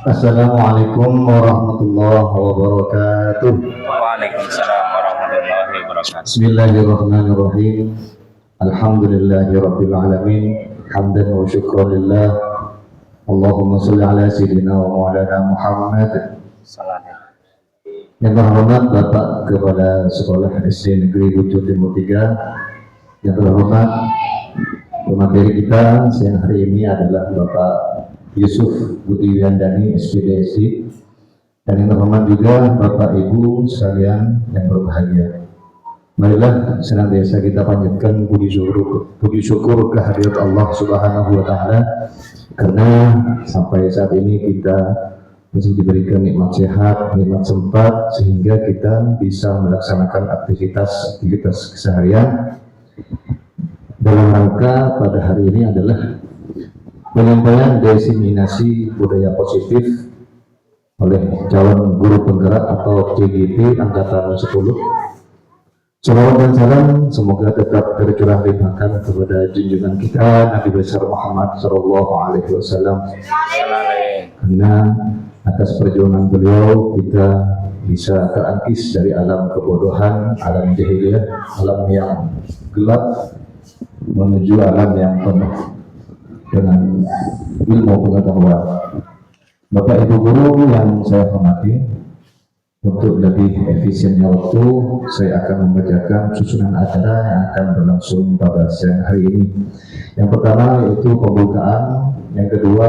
Assalamualaikum warahmatullahi wabarakatuh. Waalaikumsalam warahmatullahi wabarakatuh. Bismillahirrahmanirrahim. Alhamdulillahirabbil alamin. Hamdan wa syukran lillah. Allahumma shalli ala sayyidina wa maulana Muhammad. Yang terhormat Bapak Kepala Sekolah SD Negeri Bucur Timur 3. Yang terhormat pemateri kita siang hari ini adalah Bapak Yusuf Budi Wiyandani SPDSD, dan yang terhormat juga Bapak Ibu sekalian yang berbahagia. Marilah senantiasa kita panjatkan puji syukur kehadirat Allah Subhanahu wa taala, karena sampai saat ini kita masih diberikan nikmat sehat, nikmat sempat, sehingga kita bisa melaksanakan aktivitas keseharian. Dalam rangka pada hari ini adalah penyampaian diseminasi budaya positif oleh calon guru penggerak atau CGP Angkatan 10. Salawat dan salam semoga tetap tercurah limpahkan kepada junjungan kita Nabi besar Muhammad Sallallahu Alaihi Wasallam, karena atas perjuangan beliau kita bisa terangkis dari alam kebodohan, alam jahiliyah, alam yang gelap menuju alam yang penuh dengan ilmu pengetahuan. Bapak Ibu guru yang saya hormati, untuk lebih efisiennya waktu, saya akan membacakan susunan acara yang akan berlangsung pada siang hari ini. Yang pertama yaitu pembukaan, yang kedua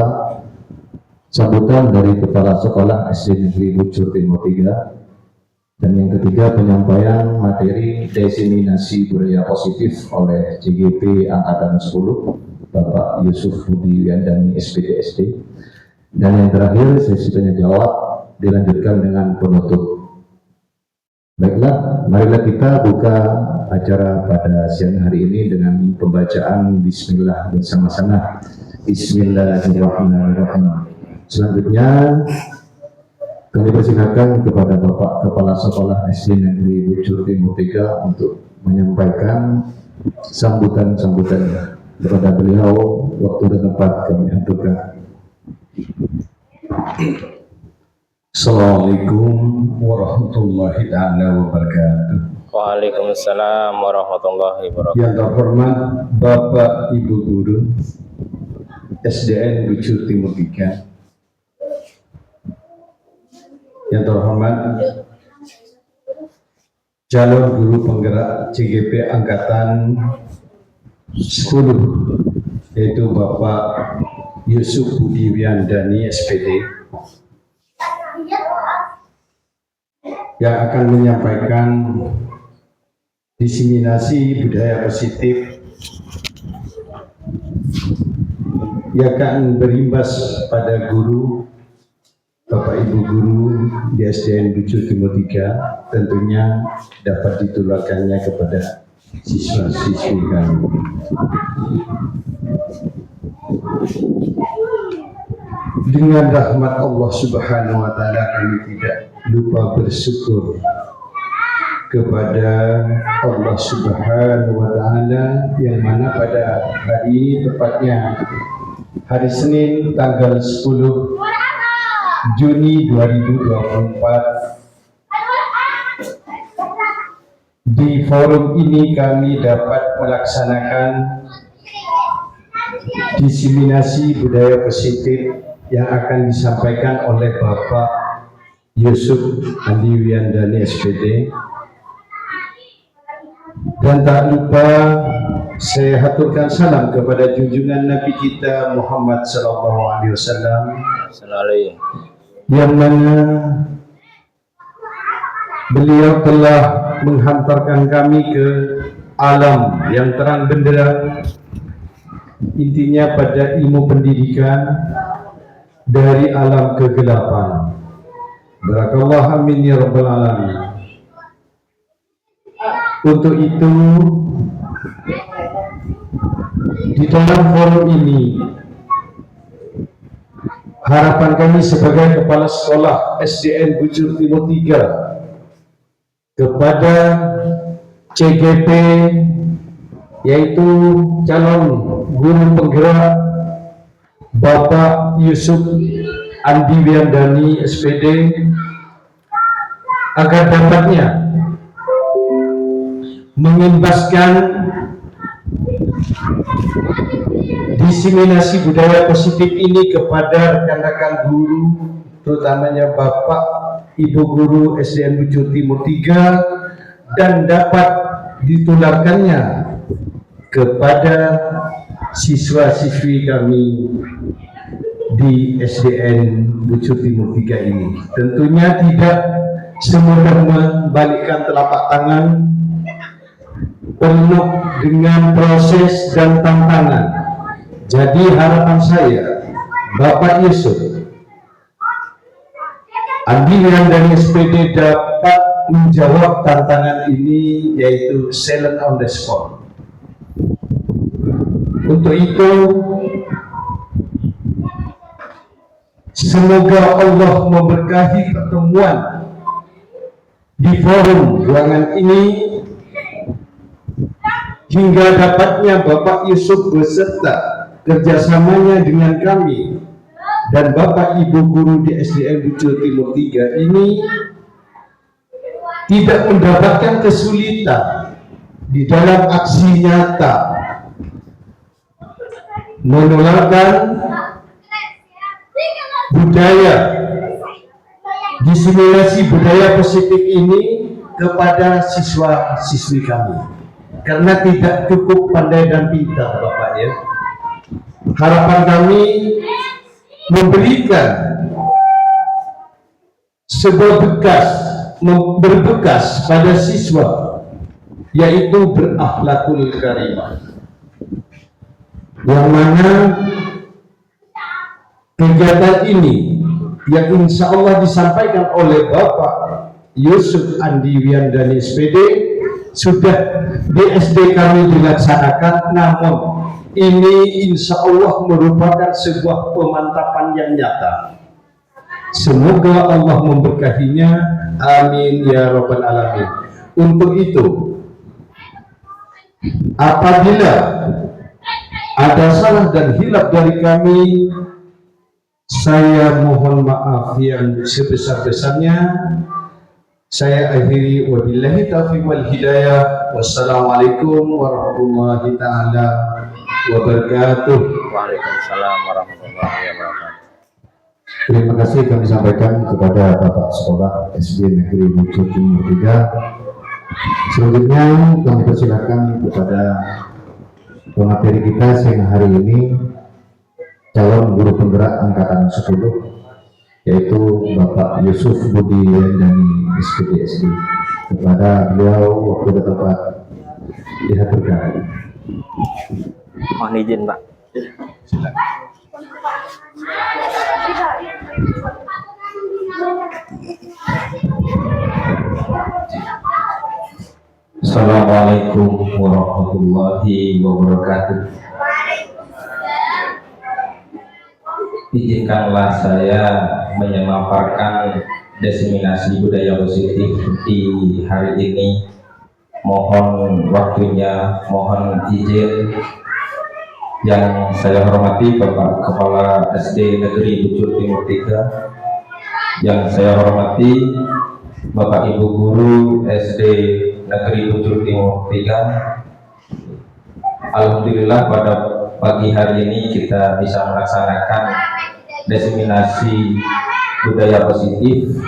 sambutan dari Kepala Sekolah SD Negeri Bucur Timur 3, dan yang ketiga penyampaian materi diseminasi budaya positif oleh CGP Angkatan 10 Bapak Yusuf Budi Wiyandani SPDSD, dan yang terakhir sesi tanya jawab dilanjutkan dengan penutup. Baiklah, marilah kita buka acara pada siang hari ini dengan pembacaan Bismillah bersama-sama. Bismillahirrahmanirrahim. Selanjutnya kami persilakan kepada Bapak Kepala Sekolah SD Negeri Bucur Timur 3 untuk menyampaikan sambutan-sambutannya. Kepada beliau, waktu dan tempat kami aturkan. Assalamualaikum warahmatullahi wabarakatuh. Waalaikumsalam warahmatullahi wabarakatuh. Yang terhormat Bapak Ibu Guru SDN Bucur Timur 3. Yang terhormat calon guru penggerak CGP Angkatan 10, yaitu Bapak Yusuf Budi Wiyandani SPD, yang akan menyampaikan diseminasi budaya positif yang akan berimbas pada guru, Bapak Ibu guru di SDN Bucur Timur 3, tentunya dapat ditularkannya kepada siswa-siswi kami. Dengan rahmat Allah Subhanahu wa taala, kami tidak lupa bersyukur kepada Allah Subhanahu wa taala, yang mana pada hari ini, tepatnya hari Senin tanggal 10 Juni 2024, di forum ini kami dapat melaksanakan diseminasi budaya positif yang akan disampaikan oleh Bapak Yusuf Andi Wiyandani SPD. Dan tak lupa saya haturkan salam kepada junjungan Nabi kita Muhammad SAW, yang mana beliau telah menghantarkan kami ke alam yang terang benderang, intinya pada ilmu pendidikan, dari alam kegelapan. Barakallah, amin ya rabbal alamin. Untuk itu, di dalam forum ini, harapan kami sebagai Kepala Sekolah SDN Bucur Timur 3 kepada CGP, yaitu calon guru penggerak Bapak Yusuf Andi Wiandani SPD agar dapatnya mengimbaskan diseminasi budaya positif ini kepada rekan-rekan guru, terutamanya Bapak Ibu Guru SDN Bujur Timur 3, dan dapat ditularkannya kepada siswa-siswi kami di SDN Bujur Timur 3 ini. Tentunya tidak semudah membalikkan telapak tangan, penuh dengan proses dan tantangan. Jadi harapan saya, Bapak Yusuf, Andi Wiandani SPD dapat menjawab tantangan ini, yaitu silent on the spot. Untuk itu, semoga Allah memberkahi pertemuan di forum ruangan ini, hingga dapatnya Bapak Yusuf beserta kerjasamanya dengan kami dan Bapak Ibu Guru di SDN Bujur Timur 3 ini tidak mendapatkan kesulitan di dalam aksi nyata menularkan budaya, diseminasi budaya positif ini kepada siswa-siswi kami. Karena tidak cukup pandai dan pintar, Bapak ya. Harapan kami memberikan sebuah berbekas pada siswa, yaitu berakhlakul karimah, yang mana kegiatan ini yang insya Allah disampaikan oleh Bapak Yusuf Andi Wiandani SPD sudah di SD kami dilaksanakan, namun ini insya Allah merupakan sebuah pemantapan yang nyata. Semoga Allah memberkahinya, amin ya rabbal alamin. Untuk itu, apabila ada salah dan hilaf dari kami, saya mohon maaf yang sebesar-besarnya. Saya akhiri, wabillahi taufiq wal hidayah. Wassalamualaikum warahmatullahi ta'ala wabarakatuh. Waalaikumsalam warahmatullahi wabarakatuh. Terima kasih kami sampaikan kepada Bapak Sekolah SD Negeri Bujur Timur 3. Selanjutnya kami persilakan kepada pemateri kita siang hari ini, calon guru penggerak angkatan 10, yaitu Bapak Yusuf Budi Wiandani SPD. Kepada beliau waktu dan tempat dihaturkan. Mohon izin, Pak. Silakan. Assalamualaikum warahmatullahi wabarakatuh. Izinkanlah saya menyemaparkan diseminasi budaya positif di hari ini. Mohon waktunya, mohon izin. Yang saya hormati Bapak Kepala SD Negeri Bujur Timur 3, yang saya hormati Bapak Ibu Guru SD Negeri Bujur Timur 3. Alhamdulillah pada pagi hari ini kita bisa melaksanakan diseminasi budaya positif.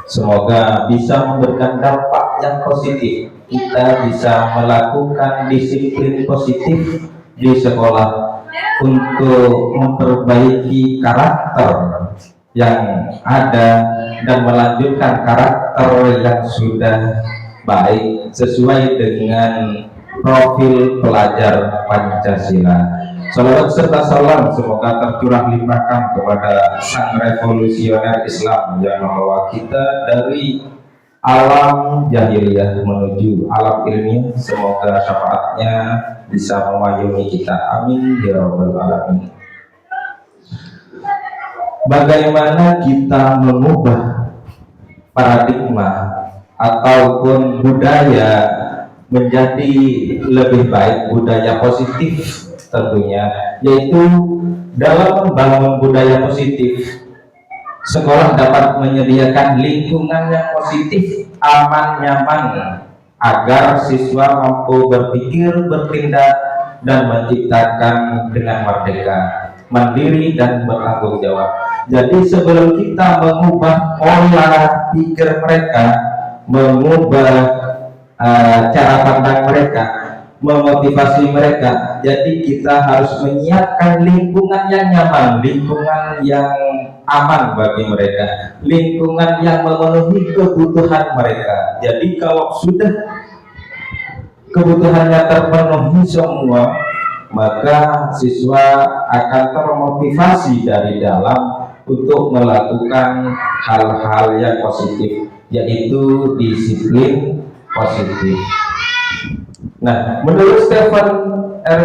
Semoga bisa memberikan dampak yang positif. Kita bisa melakukan disiplin positif di sekolah untuk memperbaiki karakter yang ada dan melanjutkan karakter yang sudah baik sesuai dengan profil pelajar Pancasila. Salawat serta salam semoga tercurah limpahkan kepada sang revolusioner Islam yang membawa kita dari alam jahiliyah menuju alam ilmiah. Semoga syafaatnya bisa memayungi kita, amin ya rabbal alamin. Bagaimana kita mengubah paradigma ataupun budaya menjadi lebih baik, budaya positif tentunya, yaitu dalam membangun budaya positif Sekolah dapat menyediakan lingkungan yang positif, aman, nyaman, agar siswa mampu berpikir, bertindak, dan menciptakan dengan merdeka, mandiri, dan bertanggung jawab. Jadi sebelum kita mengubah pola pikir mereka, mengubah cara pandang mereka, memotivasi mereka, jadi kita harus menyiapkan lingkungan yang nyaman, lingkungan yang aman bagi mereka, lingkungan yang memenuhi kebutuhan mereka. Jadi kalau sudah kebutuhannya terpenuhi semua, maka siswa akan termotivasi dari dalam untuk melakukan hal-hal yang positif, yaitu disiplin positif. Nah, menurut Stephen R.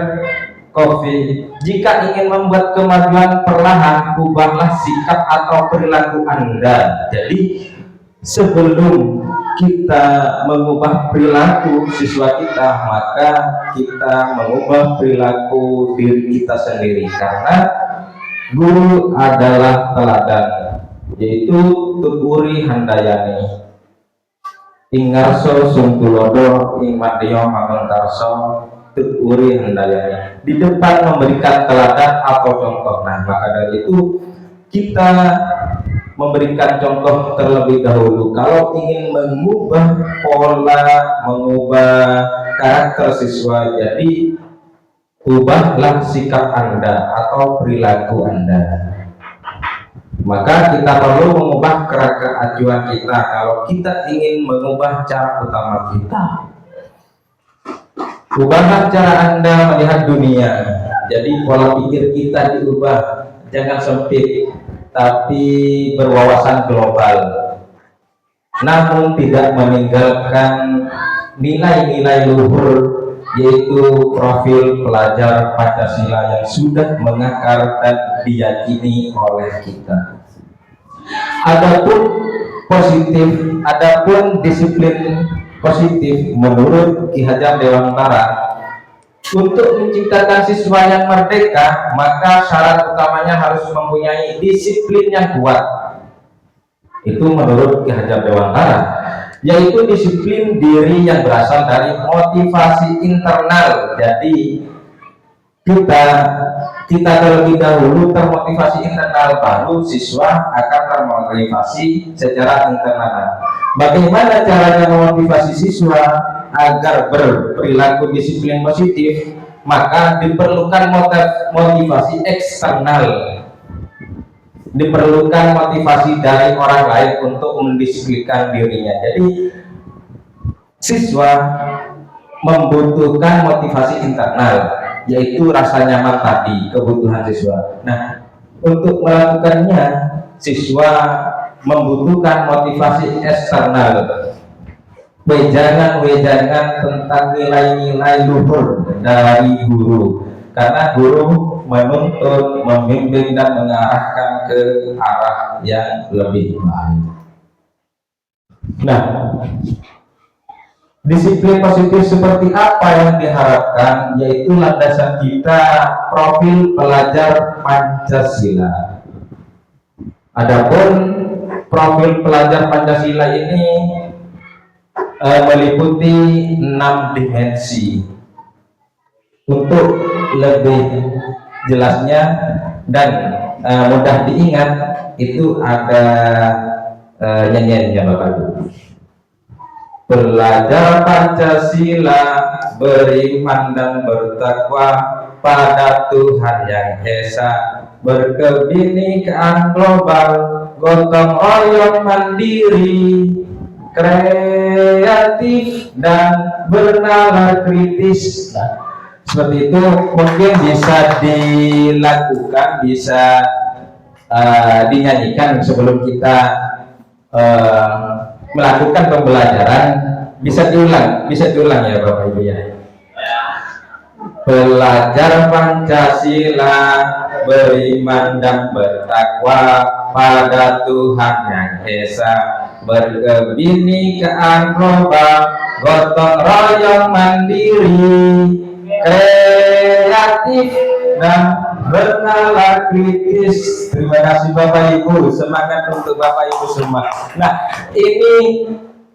Covey, jika ingin membuat kemajuan perlahan, ubahlah sikap atau perilaku Anda. Jadi sebelum kita mengubah perilaku siswa kita, maka kita mengubah perilaku diri kita sendiri, karena guru adalah teladan, yaitu Tuturi Handayani. Ingarso Sungkulodo ing Madya Mangunkarso Tuturi Handayani. Di depan memberikan teladan atau contoh. Nah, maka dari itu kita memberikan contoh terlebih dahulu. Kalau ingin mengubah pola, mengubah karakter siswa, jadi ubahlah sikap Anda atau perilaku Anda. Maka kita perlu mengubah kerangka acuan kita kalau kita ingin mengubah cara utama kita. Ubahlah cara Anda melihat dunia. Jadi pola pikir kita diubah, jangan sempit, tapi berwawasan global, namun tidak meninggalkan nilai-nilai luhur, yaitu profil pelajar Pancasila yang sudah mengakar dan diyakini oleh kita. Adapun disiplin positif menurut Ki Hajar Dewantara, untuk menciptakan siswa yang merdeka, maka syarat utamanya harus mempunyai disiplin yang kuat. Itu menurut Ki Hajar Dewantara, yaitu disiplin diri yang berasal dari motivasi internal. Jadi kita terlebih dahulu termotivasi internal, baru siswa akan termotivasi secara internal. Bagaimana caranya memotivasi siswa agar berperilaku disiplin positif? Maka diperlukan motivasi eksternal, diperlukan motivasi dari orang lain untuk mendisiplinkan dirinya. Jadi siswa membutuhkan motivasi internal, yaitu rasa nyaman tadi, kebutuhan siswa. Nah, untuk melakukannya siswa membutuhkan motivasi eksternal, wejangan-wejangan tentang nilai-nilai luhur dari guru, karena guru menuntun, membimbing, dan mengarahkan ke arah yang lebih baik. Nah, disiplin positif seperti apa yang diharapkan, yaitu landasan kita profil pelajar Pancasila. Adapun profil pelajar Pancasila ini meliputi 6 dimensi. Untuk lebih jelasnya dan mudah diingat, itu ada nyanyiannya Bapak Ibu. Belajar Pancasila, beriman dan bertakwa pada Tuhan Yang Esa, berkebinekaan global, gotong royong mandiri, kreatif dan bernalar kritis. Nah, seperti itu mungkin bisa dilakukan, bisa dinyanyikan sebelum kita melakukan pembelajaran. Bisa diulang ya Bapak Ibu ya. Belajar Pancasila, beriman dan bertakwa pada Tuhan Yang Esa, berkebinekaan global, gotong royong mandiri, kreatif dan bernalar kritis. Terima kasih Bapak Ibu, semangat untuk Bapak Ibu semua. Nah, ini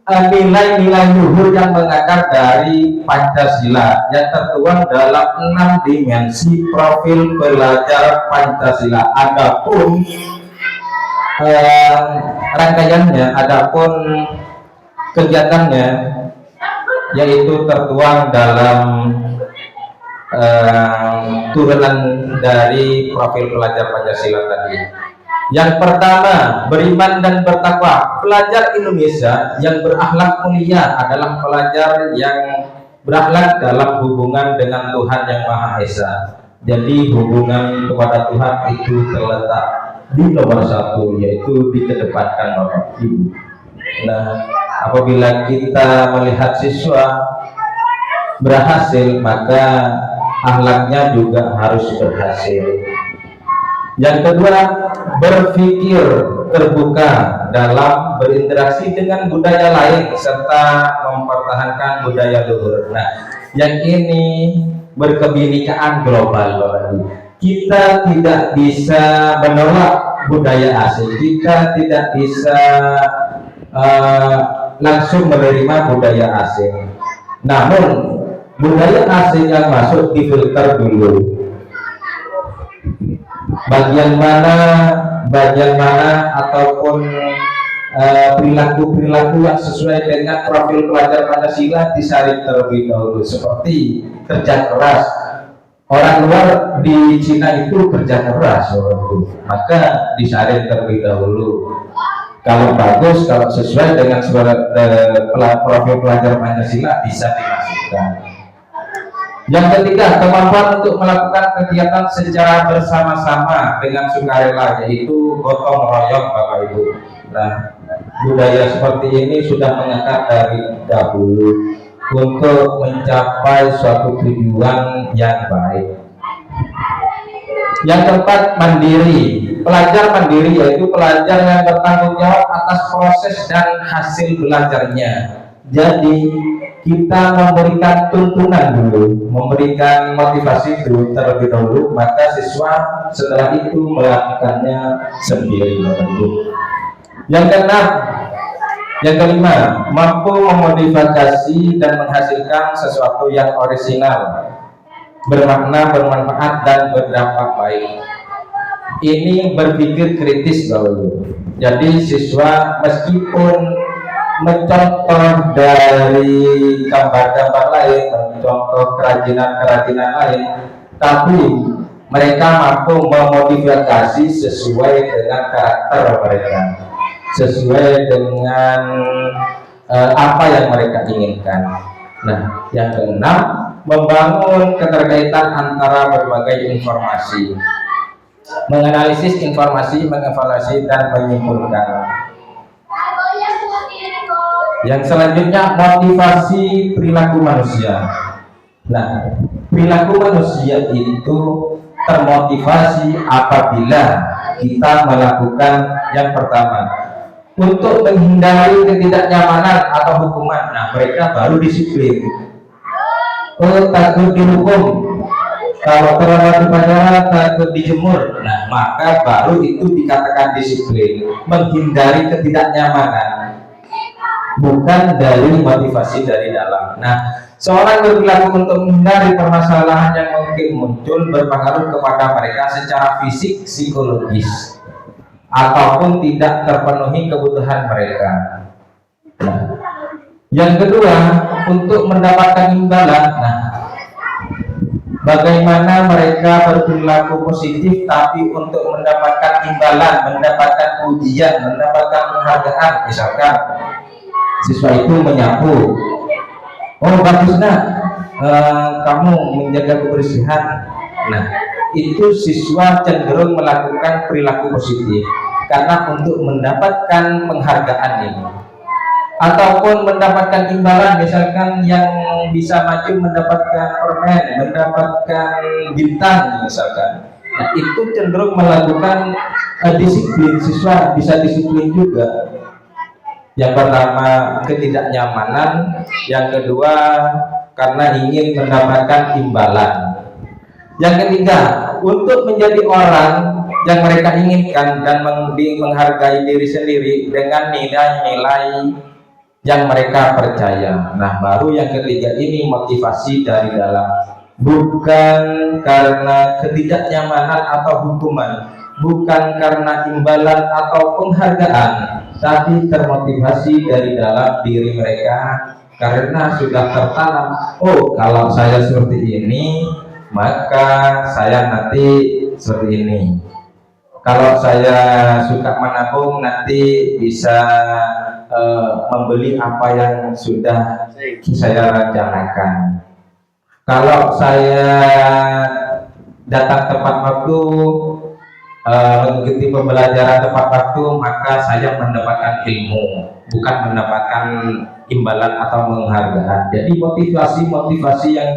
nilai-nilai luhur yang mengakar dari Pancasila yang tertuang dalam 6 dimensi profil belajar Pancasila. Adapun rangkaiannya, adapun kegiatannya yaitu tertuang dalam turunan dari profil pelajar Pancasila tadi. Yang pertama, beriman dan bertakwa. Pelajar Indonesia yang berakhlak mulia adalah pelajar yang berakhlak dalam hubungan dengan Tuhan Yang Maha Esa. Jadi hubungan kepada Tuhan itu terletak di nomor 1, yaitu dikedepankan Bapak Ibu. Nah, apabila kita melihat siswa berhasil, maka akhlaknya juga harus berhasil. Yang kedua, berpikir terbuka dalam berinteraksi dengan budaya lain serta mempertahankan budaya luhur. Nah, yang ini berkebinekaan global. Kita tidak bisa menolak budaya asing, kita tidak bisa langsung menerima budaya asing. Namun budaya asing yang masuk difilter dulu. Bagian mana ataupun perilaku-perilaku yang sesuai dengan profil pelajar Pancasila disaring terlebih dahulu, seperti kerja keras. Orang luar di Cina itu kerja keras, maka disaring terlebih dahulu. Kalau bagus, kalau sesuai dengan profil pelajar Pancasila bisa dimasukkan. Yang ketiga, kemampuan untuk melakukan kegiatan secara bersama-sama dengan sukarela, yaitu gotong royong Bapak Ibu. Nah, budaya seperti ini sudah mengakar dari dahulu untuk mencapai suatu tujuan yang baik. Yang keempat, mandiri. Pelajar mandiri yaitu pelajar yang bertanggung jawab atas proses dan hasil belajarnya. Jadi kita memberikan tuntunan dulu, memberikan motivasi dulu terlebih dahulu, maka siswa setelah itu melakukannya sendiri. Yang kelima, mampu memotivasi dan menghasilkan sesuatu yang orisinal, bermakna, bermanfaat, dan berdampak baik. Ini berpikir kritis, Bapak. Jadi siswa meskipun mencontoh dari gambar-gambar lain, mencontoh kerajinan-kerajinan lain, tapi mereka mampu memotivasi sesuai dengan karakter mereka, sesuai dengan apa yang mereka inginkan. Nah, yang keenam, membangun keterkaitan antara berbagai informasi, menganalisis informasi, mengevaluasi, dan menyimpulkan. Yang selanjutnya, motivasi perilaku manusia. Nah, perilaku manusia itu termotivasi apabila kita melakukan yang pertama, untuk menghindari ketidaknyamanan atau hukuman. Nah, mereka baru disiplin. Takut dihukum, kalau terlambat upacara takut dijemur. Nah, maka baru itu dikatakan disiplin, menghindari ketidaknyamanan, bukan dari motivasi dari dalam. Nah, seorang berperilaku untuk menghindari permasalahan yang mungkin muncul berpengaruh kepada mereka secara fisik, psikologis, ataupun tidak terpenuhi kebutuhan mereka. Nah, yang kedua, untuk mendapatkan imbalan. Nah, bagaimana mereka berperilaku positif tapi untuk mendapatkan imbalan, mendapatkan ujian, mendapatkan penghargaan. Misalkan siswa itu menyapu, oh bagus nak, kamu menjaga kebersihan. Nah, itu siswa cenderung melakukan perilaku positif karena untuk mendapatkan penghargaan ini, ataupun mendapatkan imbalan, misalkan yang bisa maju mendapatkan permen, mendapatkan bintang misalkan. Nah, itu cenderung melakukan disiplin, siswa bisa disiplin juga. Yang pertama, ketidaknyamanan. Yang kedua, karena ingin mendapatkan imbalan. Yang ketiga, untuk menjadi orang yang mereka inginkan dan menghargai diri sendiri dengan nilai-nilai yang mereka percaya. Nah, baru yang ketiga ini motivasi dari dalam, bukan karena ketidaknyamanan atau hukuman, bukan karena imbalan atau penghargaan, tapi termotivasi dari dalam diri mereka karena sudah tertanam, oh kalau saya seperti ini maka saya nanti seperti ini. Kalau saya suka menabung nanti bisa membeli apa yang sudah saya rencanakan. Kalau saya datang tepat waktu, mengikuti pembelajaran tepat waktu, maka saya mendapatkan ilmu, bukan mendapatkan imbalan atau penghargaan. Jadi motivasi yang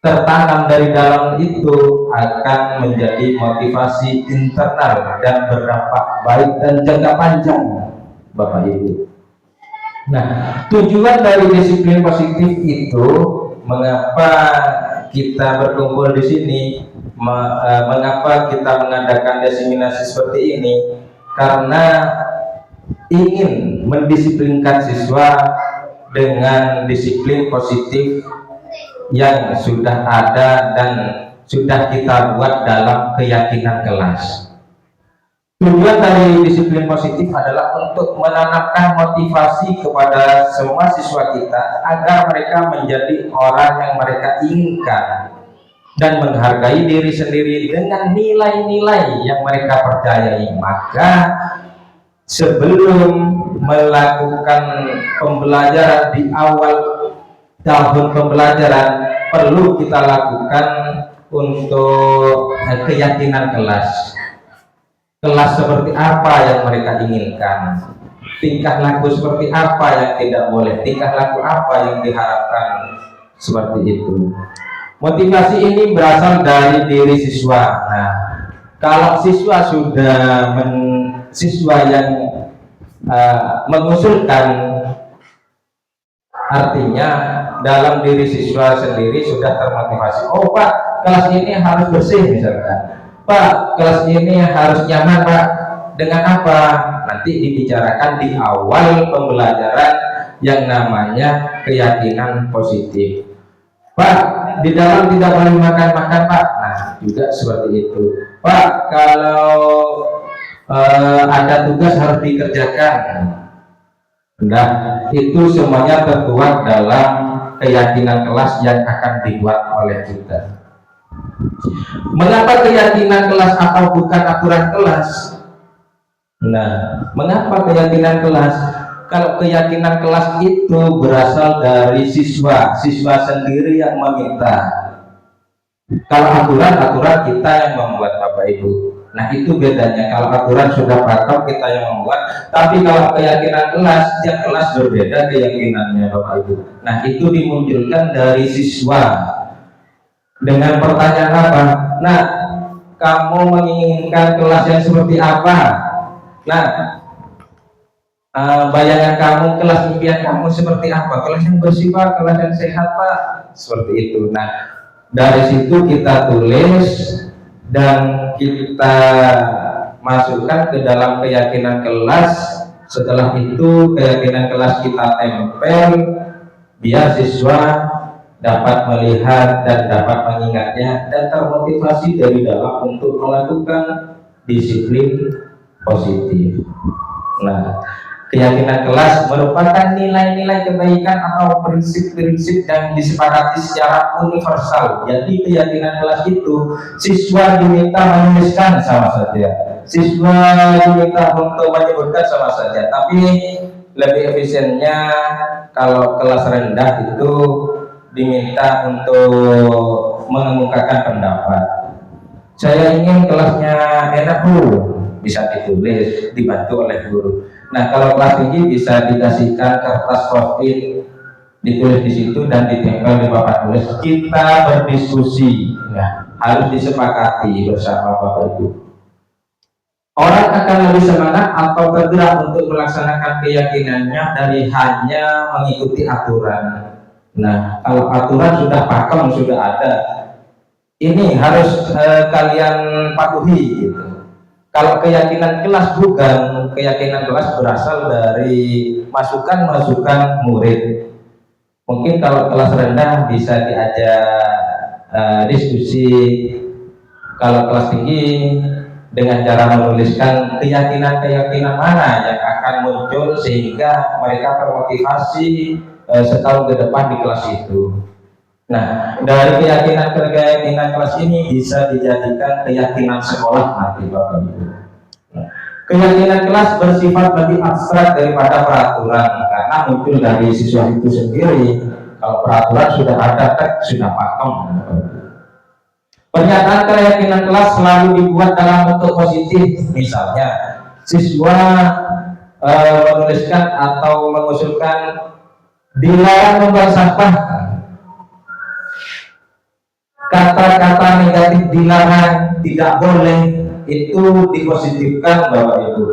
tertanam dari dalam itu akan menjadi motivasi internal dan berdampak baik dan jangka panjang, Bapak Ibu. Nah, tujuan dari disiplin positif itu, mengapa kita berkumpul di sini, mengapa kita mengadakan diseminasi seperti ini, karena ingin mendisiplinkan siswa dengan disiplin positif yang sudah ada dan sudah kita buat dalam keyakinan kelas. Tujuan dari disiplin positif adalah untuk menanamkan motivasi kepada semua siswa kita agar mereka menjadi orang yang mereka inginkan dan menghargai diri sendiri dengan nilai-nilai yang mereka percayai. Maka sebelum melakukan pembelajaran di awal tahun pembelajaran, perlu kita lakukan untuk keyakinan kelas. Kelas seperti apa yang mereka inginkan, tingkah laku seperti apa yang tidak boleh, tingkah laku apa yang diharapkan, seperti itu. Motivasi ini berasal dari diri siswa. Nah, kalau siswa siswa yang mengusulkan, artinya dalam diri siswa sendiri sudah termotivasi. Oh Pak, kelas ini harus bersih misalkan. Pak, kelas ini harus nyaman Pak. Dengan apa? Nanti dibicarakan di awal pembelajaran yang namanya keyakinan positif. Pak, di dalam tidak boleh makan-makan Pak. Nah, juga seperti itu. Pak, kalau ada tugas harus dikerjakan. Nah, itu semuanya tertuang dalam keyakinan kelas yang akan dibuat oleh kita. Mengapa keyakinan kelas atau bukan aturan kelas? Nah, mengapa keyakinan kelas? Kalau keyakinan kelas itu berasal dari siswa sendiri yang meminta. Kalau aturan kita yang membuat, Bapak Ibu. Nah, itu bedanya. Kalau aturan sudah pakem, kita yang membuat. Tapi kalau keyakinan kelas, tiap kelas berbeda keyakinannya, Bapak Ibu. Nah, itu dimunculkan dari siswa dengan pertanyaan apa? Nah, kamu menginginkan kelas yang seperti apa? Nah, bayangan kamu, kelas impian kamu seperti apa? Kelas yang bersih Pak, kelas yang sehat Pak, seperti itu. Nah, dari situ kita tulis dan kita masukkan ke dalam keyakinan kelas. Setelah itu keyakinan kelas kita tempel biar siswa dapat melihat dan dapat mengingatnya dan termotivasi dari dalam untuk melakukan disiplin positif. Nah, keyakinan kelas merupakan nilai-nilai kebaikan atau prinsip-prinsip yang disepakati secara universal. Jadi keyakinan kelas itu siswa diminta menuliskan sama saja, siswa diminta untuk menyebutkan sama saja. Tapi lebih efisiennya kalau kelas rendah itu diminta untuk mengemukakan pendapat. Saya ingin kelasnya enak Bu, bisa ditulis, dibantu oleh guru. Nah, kalau kelas tinggi bisa dikasihkan kertas post-it, ditulis di situ dan ditempel di papan tulis. Kita berdiskusi, ya, harus disepakati bersama Bapak Ibu. Orang akan lebih semangat atau tergerak untuk melaksanakan keyakinannya dari hanya mengikuti aturan. Nah, kalau aturan sudah pakem, sudah ada, ini harus kalian patuhi gitu. Kalau keyakinan kelas bukan, keyakinan kelas berasal dari masukan-masukan murid. Mungkin kalau kelas rendah bisa diajak diskusi, kalau kelas tinggi dengan cara menuliskan keyakinan-keyakinan mana yang akan muncul sehingga mereka termotivasi setahun ke depan di kelas itu. Nah, dari keyakinan kelas ini bisa dijadikan keyakinan sekolah nanti Bapak Ibu. Nah, keyakinan kelas bersifat lebih abstrak daripada peraturan karena muncul dari siswa itu sendiri. Kalau peraturan sudah ada, sudah pakem. Pernyataan keyakinan kelas selalu dibuat dalam bentuk positif. Misalnya, siswa menuliskan atau mengusulkan dilarang membuang sampah. Kata-kata negatif dilarang, tidak boleh, itu dipositifkan Bapak Ibu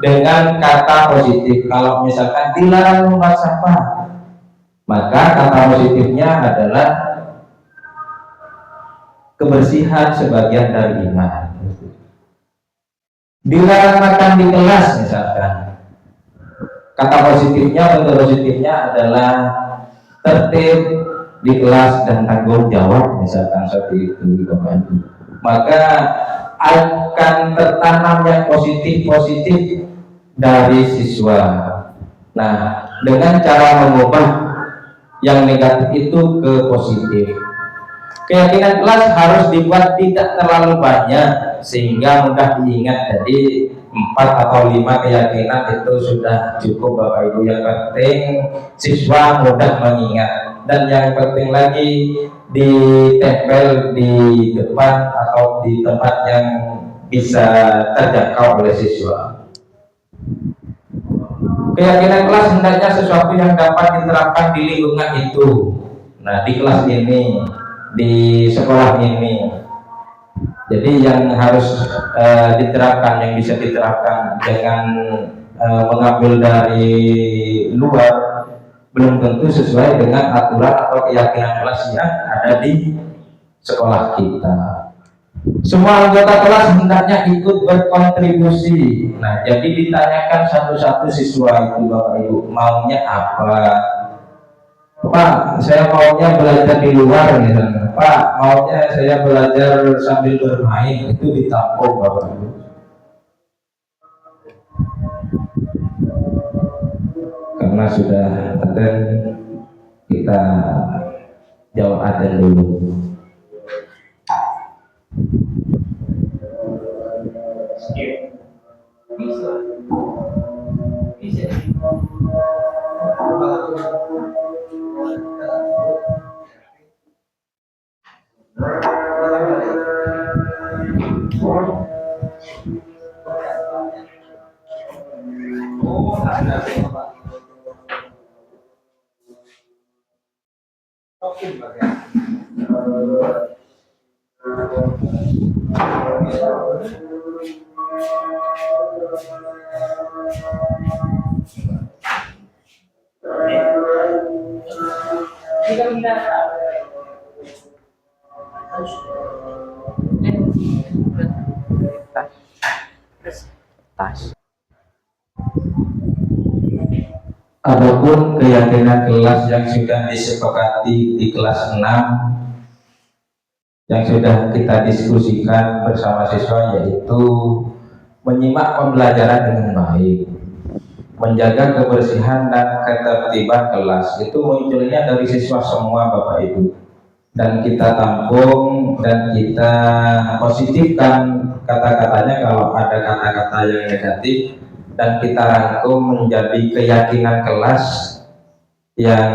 dengan kata positif. Kalau misalkan dilarang membuang sampah, maka kata positifnya adalah kebersihan sebagian dari iman. Dilarang makan di kelas misalkan, kata positifnya, bentuk positifnya adalah tertib di kelas dan tanggung jawab misalkan seperti itu Bapak Ibu. Maka akan tertanam yang positif-positif dari siswa. Nah, dengan cara mengubah yang negatif itu ke positif. Keyakinan kelas harus dibuat tidak terlalu banyak sehingga mudah diingat. Jadi 4 atau 5 keyakinan itu sudah cukup Bapak Ibu. Yang penting siswa mudah mengingat, dan yang penting lagi ditempel di depan atau di tempat yang bisa terjangkau oleh siswa. Keyakinan kelas hendaknya sesuatu yang dapat diterapkan di lingkungan itu. Nah, di kelas ini, di sekolah ini. Jadi yang harus diterapkan, yang bisa diterapkan, jangan mengambil dari luar, belum tentu sesuai dengan aturan atau keyakinan kelas yang ada di sekolah kita. Semua anggota kelas hendaknya ikut berkontribusi. Nah, jadi ditanyakan satu-satu siswa itu Bapak Ibu, maunya apa? Pak, saya maunya belajar di luar misalnya. Pak, maunya saya belajar sambil bermain. Itu ditampung Bapak Ibu. Karena sudah ada, kita jawab ada dulu. Bisa. Tas. Adapun keyakinan kelas yang sudah disepakati di kelas 6 yang sudah kita diskusikan bersama siswa, yaitu menyimak pembelajaran dengan baik, menjaga kebersihan dan ketertiban kelas. Itu munculnya dari siswa semua Bapak Ibu, dan kita tampung dan kita positifkan kata-katanya kalau ada kata-kata yang negatif, dan kita rangkum menjadi keyakinan kelas yang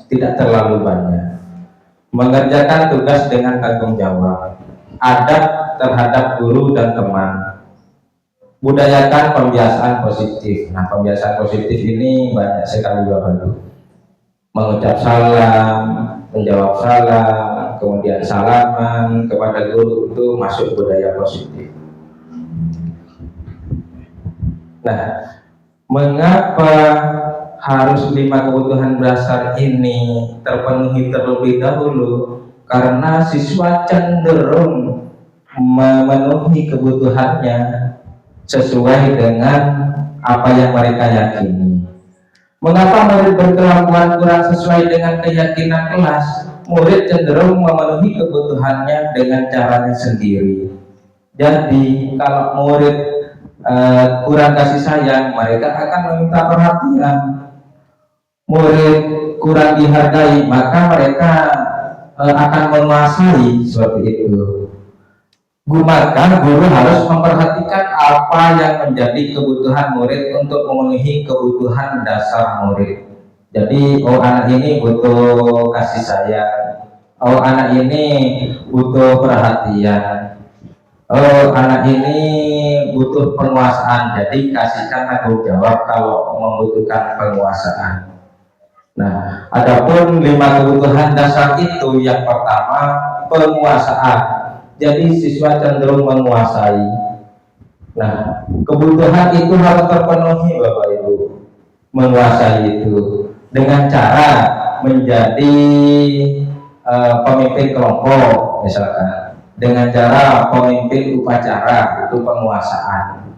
tidak terlalu banyak. Mengerjakan tugas dengan tanggung jawab, adab terhadap guru dan teman, budayakan pembiasaan positif. Nah, pembiasaan positif ini banyak sekali Bapak Ibu. Mengucap salam, menjawab salam, kemudian salaman kepada guru, itu masuk budaya positif. Nah, mengapa harus 5 kebutuhan dasar ini terpenuhi terlebih dahulu? karena siswa cenderung memenuhi kebutuhannya sesuai dengan apa yang mereka yakini. Mengapa murid berkelakuan kurang sesuai dengan keyakinan kelas? Murid cenderung memenuhi kebutuhannya dengan caranya sendiri. Jadi kalau murid kurang kasih sayang, mereka akan meminta perhatian. Murid kurang dihargai, maka mereka akan menguasai seperti itu. Maka guru harus memperhatikan apa yang menjadi kebutuhan murid untuk memenuhi kebutuhan dasar murid. Jadi, oh anak ini butuh kasih sayang, oh anak ini butuh perhatian, oh anak ini butuh penguasaan. Jadi kasihkan tanggung jawab kalau membutuhkan penguasaan. Nah, adapun 5 kebutuhan dasar itu, yang pertama penguasaan. Jadi siswa cenderung menguasai. Nah, kebutuhan itu harus terpenuhi Bapak Ibu. Menguasai itu dengan cara menjadi pemimpin kelompok misalkan, dengan cara pemimpin upacara, itu penguasaan.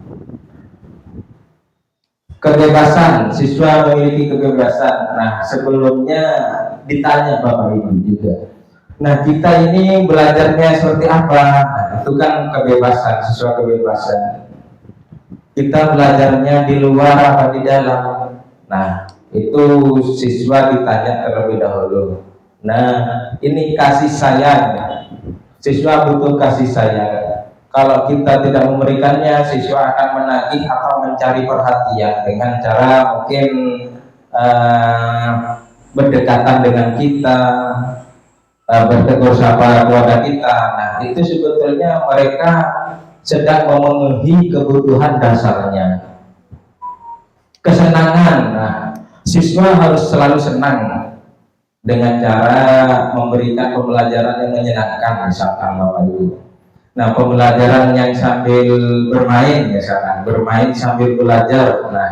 Kebebasan, siswa memiliki kebebasan. Nah, sebelumnya ditanya Bapak Ibu juga, nah kita ini belajarnya seperti apa? Nah, itu kan kebebasan, siswa kebebasan. Kita belajarnya di luar apa di dalam? Nah, itu siswa ditanya terlebih dahulu. Nah, ini kasih sayang. Siswa butuh kasih sayang. Kalau kita tidak memberikannya, siswa akan menagih atau mencari perhatian dengan cara mungkin berdekatan dengan kita, bertegur sapa keluarga kita. Nah, itu sebetulnya mereka sedang memenuhi kebutuhan dasarnya. Kesenangan, nah, siswa harus selalu senang dengan cara memberikan pembelajaran yang menyenangkan, misalkan Bapak Ibu. Nah, pembelajaran yang sambil bermain, misalkan bermain sambil belajar. Nah,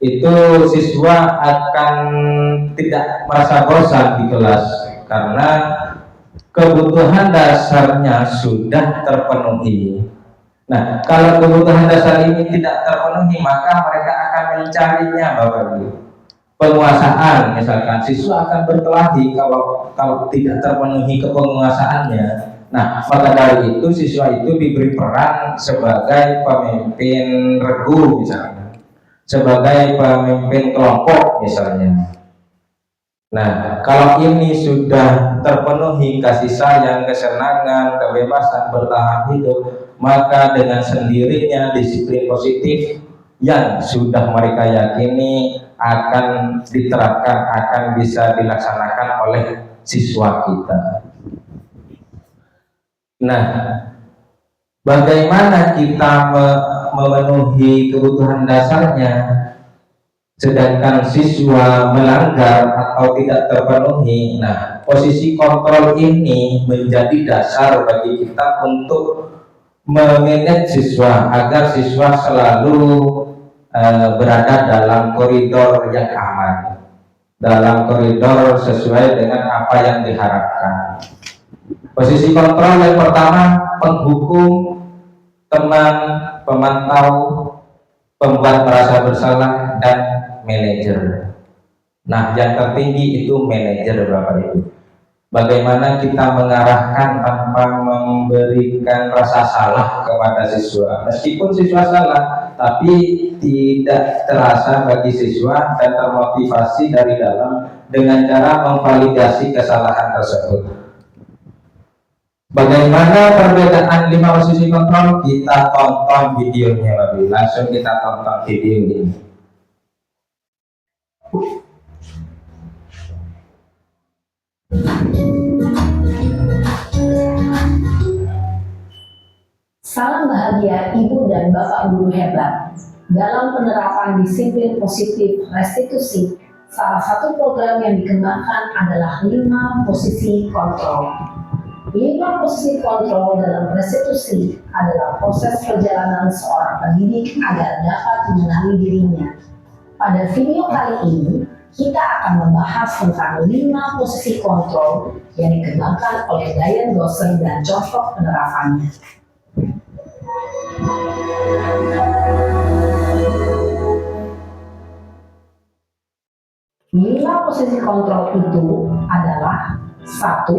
itu siswa akan tidak merasa bosan di kelas, karena kebutuhan dasarnya sudah terpenuhi. Nah, kalau kebutuhan dasar ini tidak terpenuhi, maka mereka akan mencarinya Bapak Ibu. Penguasaan, misalkan siswa akan berkelahi kalau tidak terpenuhi kepenguasaannya. Nah, maka dari itu siswa itu diberi peran sebagai pemimpin regu misalnya, sebagai pemimpin kelompok misalnya. Nah, kalau ini sudah terpenuhi kasih sayang, kesenangan, kebebasan bertahan hidup, maka dengan sendirinya disiplin positif yang sudah mereka yakini akan diterapkan, akan bisa dilaksanakan oleh siswa kita. Nah, bagaimana kita memenuhi kebutuhan dasarnya, sedangkan siswa melanggar atau tidak terpenuhi? Nah, posisi kontrol ini menjadi dasar bagi kita untuk memanage siswa agar siswa selalu berada dalam koridor yang aman, dalam koridor sesuai dengan apa yang diharapkan. Posisi kontrol yang pertama, penghukum, teman, pemantau, pembuat merasa bersalah, dan manajer. Nah, yang tertinggi itu manajer Bapak Ibu. Bagaimana kita mengarahkan tanpa memberikan rasa salah kepada siswa. Meskipun siswa salah, tapi tidak terasa bagi siswa dan termotivasi dari dalam dengan cara memvalidasi kesalahan tersebut. Bagaimana perbedaan 5 posisi kontrol? Kita tonton videonya Bapak Ibu. Langsung kita tonton video ini. Salam bahagia Ibu dan Bapak Guru hebat. Dalam penerapan disiplin positif restitusi, salah satu program yang dikembangkan adalah 5 posisi kontrol. 5 posisi kontrol dalam restitusi adalah proses perjalanan seorang pendidik agar dapat mengenali dirinya. Pada video kali ini, kita akan membahas tentang 5 posisi kontrol yang dikembangkan oleh Diane Gosser dan contoh penerapannya. Lima posisi kontrol itu adalah: 1.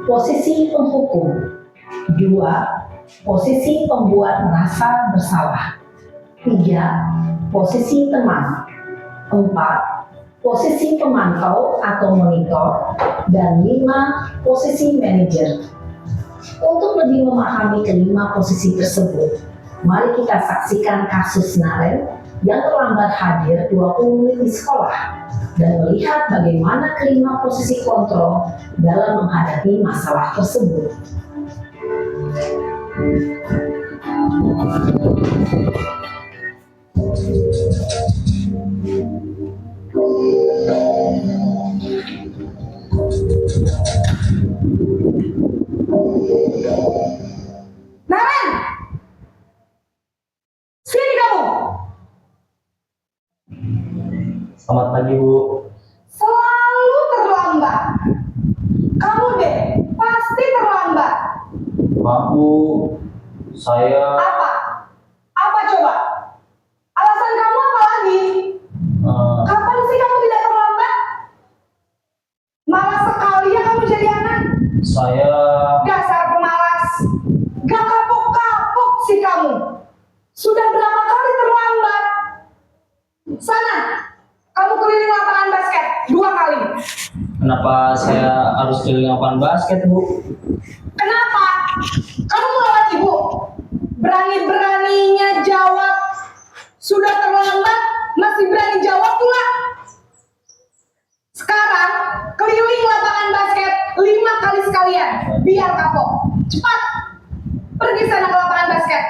Posisi penghukum. 2. Posisi pembuat merasa bersalah. 3. Posisi teman. 4. Posisi pemantau atau monitor. Dan 5. Posisi manajer. Untuk lebih memahami kelima posisi tersebut, mari kita saksikan kasus Naren yang terlambat hadir 20 menit di sekolah dan melihat bagaimana kelima posisi kontrol dalam menghadapi masalah tersebut. Naren! Sini kamu! Selamat pagi, Bu. Selalu terlambat. Kamu deh, pasti terlambat. Maaf, Bu. Saya Apa? Apa coba? Alasan kamu apa lagi? Kapan sih kamu tidak terlambat? Malas sekali ya kamu jadi anak. saya Dasar pemalas. Gak kapok-kapok sih kamu. Sudah berapa kali terlambat? Sana, kamu keliling lapangan basket 2 kali. kenapa saya harus keliling lapangan basket, Bu? Kenapa? Kamu melawan ibu. Berani-beraninya jawab. Sudah terlambat, masih berani jawab pula. Sekarang, keliling lapangan basket 5 kali sekalian. Biar kapok. Cepat. Pergi sana ke lapangan basket.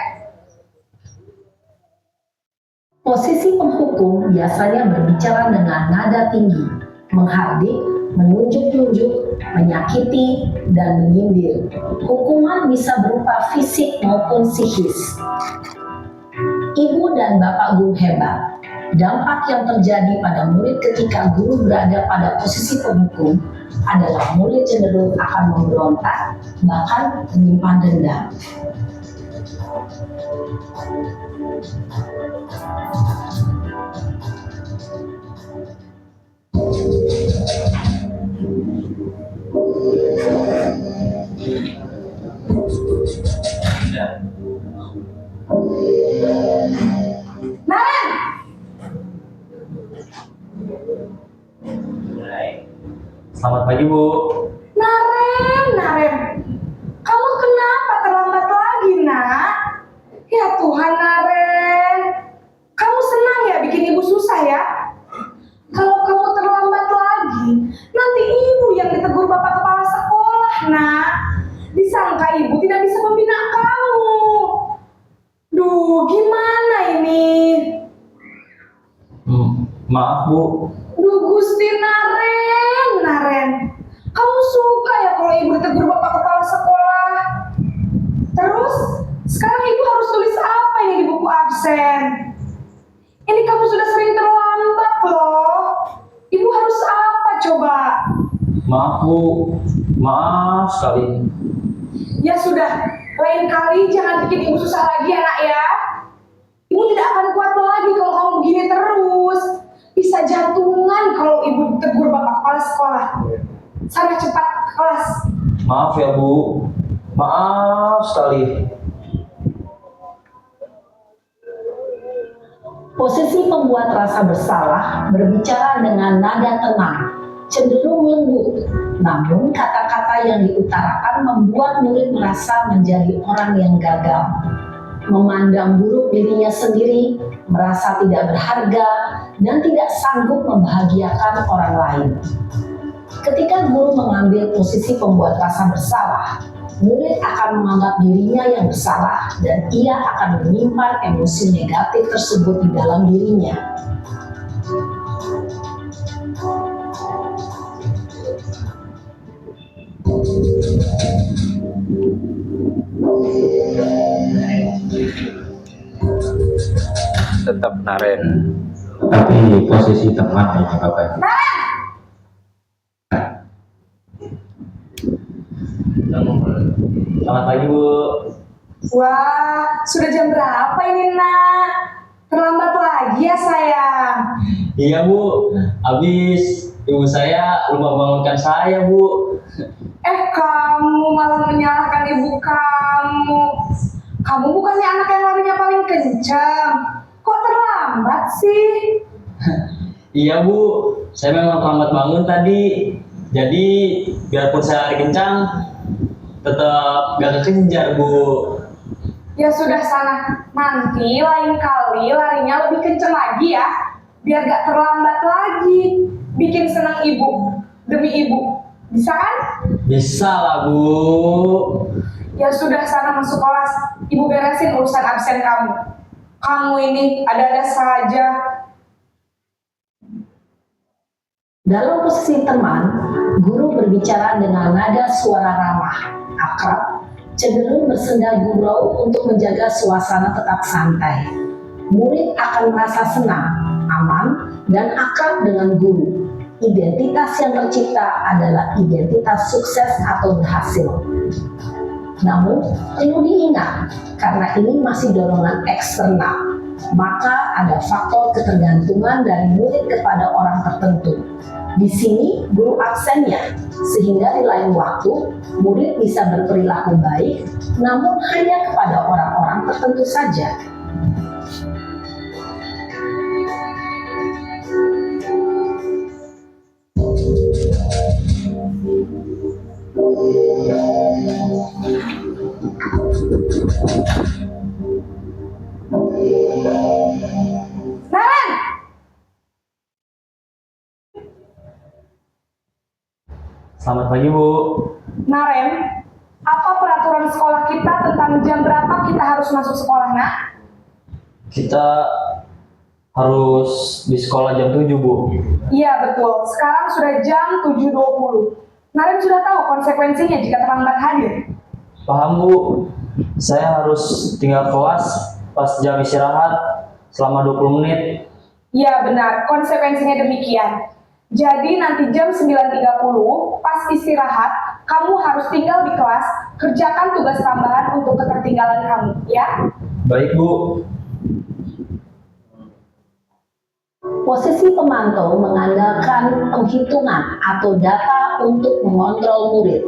Posisi penghukum biasanya berbicara dengan nada tinggi, menghardik, menunjuk-nunjuk, menyakiti, dan menyindir. Hukuman bisa berupa fisik maupun psikis. Ibu dan bapak guru hebat. Dampak yang terjadi pada murid ketika guru berada pada posisi penghukum adalah murid cenderung akan memberontak, bahkan menyimpan dendam. Naren! Selamat pagi, Bu. Naren. Kamu kenapa terlambat lagi, nak? Ya Tuhan, Naren. Kamu senang ya bikin ibu susah ya? Kalau kamu terlambat lagi, nanti ibu yang ditegur bapak kepala sekolah, nak. Disangka ibu tidak bisa membina kamu. Duh, gimana ini? Maaf, Bu. Duh, Gusti Naren. Kamu suka ya kalau ibu ditegur bapak kepala sekolah? Terus, sekarang ibu harus tulis apa ini di buku absen? Ini kamu sudah sering terlambat loh. Ibu harus apa coba? Maaf, Bu. Maaf sekali. Ya sudah, lain kali jangan bikin ibu susah lagi ya, nak ya. Ibu tidak akan kuat lagi kalau kamu begini terus. Bisa jantungan kalau ibu ditegur bapak kepala sekolah. Sana cepat ke kelas. Maaf ya, Bu. Maaf sekali. Posisi pembuat rasa bersalah berbicara dengan nada tenang, cenderung lembut, namun kata-kata yang diutarakan membuat murid merasa menjadi orang yang gagal, memandang buruk dirinya sendiri, merasa tidak berharga, dan tidak sanggup membahagiakan orang lain. Ketika guru mengambil posisi pembuat rasa bersalah, murid akan menganggap dirinya yang bersalah dan ia akan menyimpan emosi negatif tersebut di dalam dirinya. Tetap Naren. Tapi posisi teman ini Bapak. Naren! Selamat pagi Bu. Wah, sudah jam berapa ini nak? Terlambat lagi ya sayang. Iya Bu, habis ibu saya lupa bangunkan saya Bu. Kamu malah menyalahkan ibu kamu. Kamu bukannya anak yang larinya paling kencang. Kok terlambat sih? Iya Bu, saya memang terlambat bangun tadi. Jadi biarpun saya lari kencang, tetap gak kekejar Bu. Ya sudah sana, nanti lain kali larinya lebih kencang lagi ya. Biar gak terlambat lagi. Bikin senang ibu, demi ibu. Bisa kan? Bisa lah Bu. Ya sudah sana masuk kelas. Ibu beresin urusan absen kamu. Kamu ini ada-ada saja. Dalam posisi teman, guru berbicara dengan nada suara ramah, akrab, cenderung bersenda gurau untuk menjaga suasana tetap santai. Murid akan merasa senang, aman, dan akrab dengan guru. Identitas yang tercipta adalah identitas sukses atau berhasil. Namun, perlu diingat, karena ini masih dorongan eksternal, maka ada faktor ketergantungan dari murid kepada orang tertentu. Di sini, guru aksennya, sehingga di lain waktu, murid bisa berperilaku baik, namun hanya kepada orang-orang tertentu saja. Naren! Selamat pagi Bu. Naren, apa peraturan sekolah kita tentang jam berapa kita harus masuk sekolah, nak? Kita harus di sekolah jam 7 Bu. Iya, betul. Sekarang sudah jam 7.20. Naren sudah tahu konsekuensinya jika terlambat hadir. Paham Bu. Saya harus tinggal kelas pas jam istirahat selama 20 menit. Iya, benar. Konsekuensinya demikian. Jadi nanti jam 9.30 pas istirahat, kamu harus tinggal di kelas, kerjakan tugas tambahan untuk ketertinggalan kamu, ya? Baik Bu. Posisi pemantau mengandalkan penghitungan atau data untuk mengontrol murid.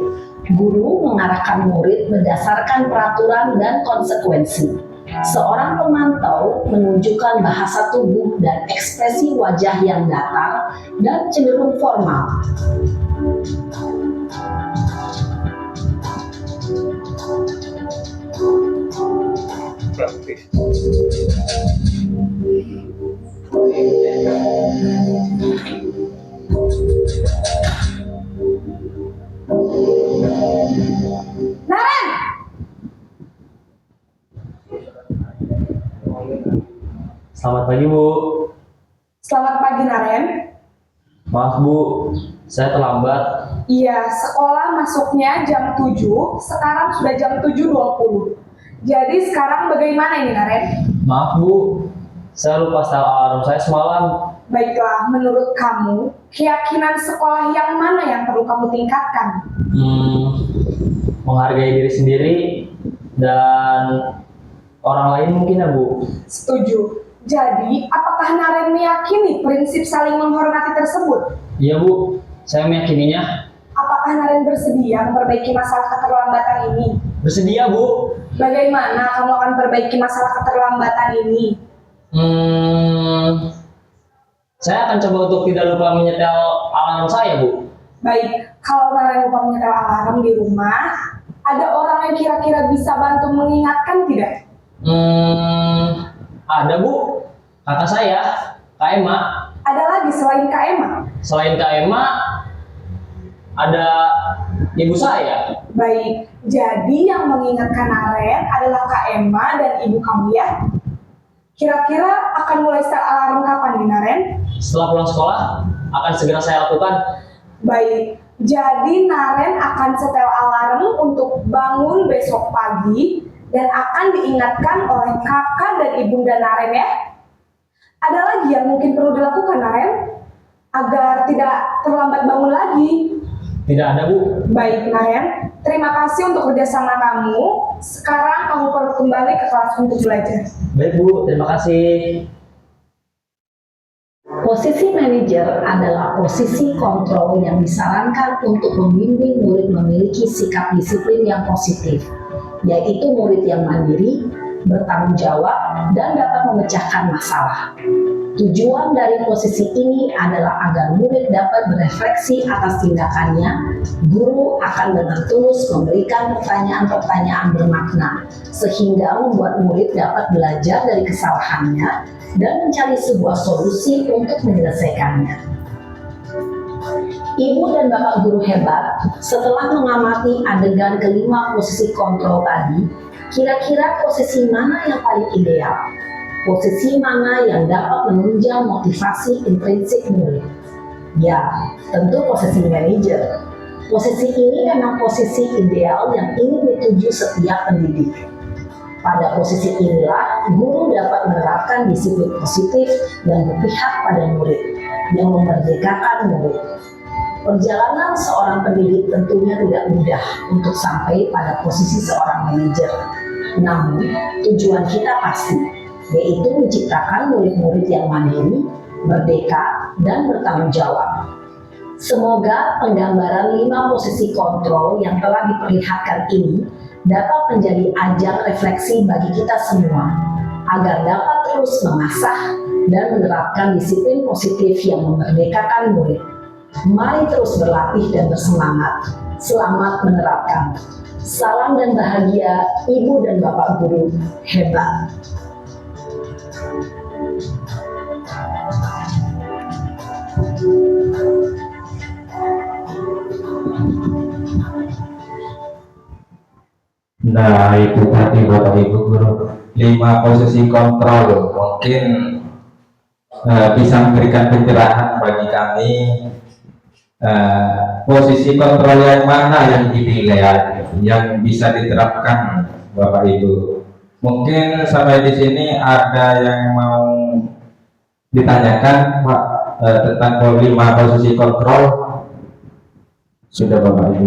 Guru mengarahkan murid berdasarkan peraturan dan konsekuensi. Seorang pemantau menunjukkan bahasa tubuh dan ekspresi wajah yang datar dan cenderung formal. Naren! Selamat pagi Bu. Selamat pagi, Naren. Maaf Bu, saya terlambat. Iya, sekolah masuknya jam 7, sekarang sudah jam 7.20. Jadi sekarang bagaimana ini, Naren? Maaf Bu, saya lupa setel alarm saya semalam. Baiklah, menurut kamu, keyakinan sekolah yang mana yang perlu kamu tingkatkan? Menghargai diri sendiri dan orang lain mungkin ya Bu. Setuju. Jadi, apakah Naren meyakini prinsip saling menghormati tersebut? Iya Bu, saya meyakininya. Apakah Naren bersedia memperbaiki masalah keterlambatan ini? Bersedia Bu. Bagaimana kamu akan perbaiki masalah keterlambatan ini? Saya akan coba untuk tidak lupa menyetel alarm saya Bu. Baik, kalau Naren lupa menyetel alarm di rumah, ada orang yang kira-kira bisa bantu mengingatkan tidak? Ada Bu, kakak saya, Kak Emma. Ada lagi selain Kak Emma? Selain Kak Emma, ada ibu saya. Baik, jadi yang mengingatkan Naren adalah Kak Emma dan ibu kamu ya? Kira-kira akan mulai setel alarm kapan nih, Naren? Setelah pulang sekolah, akan segera saya lakukan. Baik, jadi Naren akan setel alarm untuk bangun besok pagi dan akan diingatkan oleh kakak dan ibunda Naren ya. Ada lagi yang mungkin perlu dilakukan, Naren, agar tidak terlambat bangun lagi? Tidak ada, Bu. Baik, Naren. Terima kasih untuk kerjasama kamu. Sekarang kamu perlu kembali ke kelas untuk belajar. Baik, Bu. Terima kasih. Posisi manajer adalah posisi kontrol yang disarankan untuk membimbing murid memiliki sikap disiplin yang positif, yaitu murid yang mandiri, bertanggung jawab, dan dapat memecahkan masalah. Tujuan dari posisi ini adalah agar murid dapat berefleksi atas tindakannya. Guru akan dengan tulus memberikan pertanyaan-pertanyaan bermakna, sehingga membuat murid dapat belajar dari kesalahannya dan mencari sebuah solusi untuk menyelesaikannya. Ibu dan Bapak guru hebat, setelah mengamati adegan kelima posisi kontrol tadi, kira-kira posisi mana yang paling ideal? Posisi mana yang dapat menunjang motivasi intrinsik murid? Ya, tentu posisi manajer. Posisi ini memang posisi ideal yang ingin dituju setiap pendidik. Pada posisi inilah, guru dapat menerapkan disiplin positif yang berpihak pada murid, yang memerdekakan murid. Perjalanan seorang pendidik tentunya tidak mudah untuk sampai pada posisi seorang manajer. Namun, tujuan kita pasti, yaitu menciptakan murid-murid yang mandiri, merdeka, dan bertanggung jawab. Semoga penggambaran 5 posisi kontrol yang telah diperlihatkan ini dapat menjadi ajang refleksi bagi kita semua, agar dapat terus mengasah dan menerapkan disiplin positif yang memerdekakan murid. Mari terus berlatih dan bersemangat. Selamat menerapkan. Salam dan bahagia Ibu dan Bapak guru hebat. Nah, itu tadi Bapak Ibu guru, 5 posisi kontrol mungkin bisa memberikan pencerahan bagi kami. Posisi kontrol yang mana yang ideal, yang bisa diterapkan Bapak Ibu. Mungkin sampai di sini ada yang mau ditanyakan Pak tentang 5 posisi kontrol. Sudah Bapak Ibu.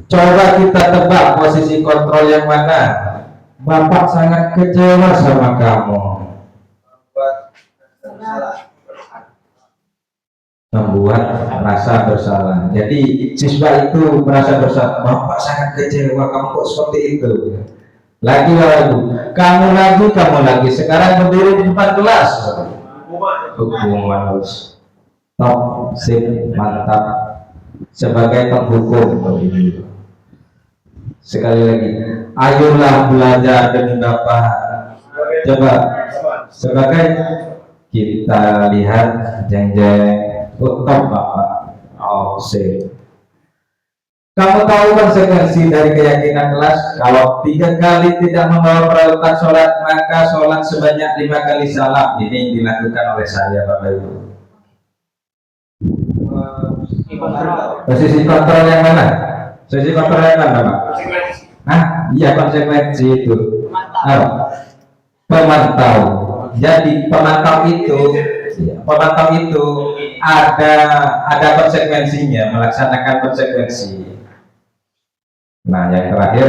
Coba kita tebak posisi kontrol yang mana. Bapak sangat kecewa sama kamu. Membuat rasa bersalah. Jadi siswa itu merasa bersalah. Bapak sangat kecewa, kamu kok seperti itu. Lagi, kamu lagi. Sekarang berdiri di depan kelas. Hukuman harus top, sip, mantap. Sebagai penghukum. Sekali lagi, ayolah belajar dengan Bapak. Coba sebagai kita lihat jeng-jeng top Bapak. Oh, sip. Kamu tahu konsekuensi dari keyakinan kelas? Kalau 3 kali tidak membawa peralatan sholat, maka sholat sebanyak 5 kali salam. Ini dilakukan oleh saya, Bapak Ibu. Posisi kontrol yang mana? Posisi kontrol yang mana, Pak? Iya, konsekuensi itu. Pemantau. Jadi pemantau itu ada konsekuensinya, melaksanakan konsekuensi. Nah, yang terakhir,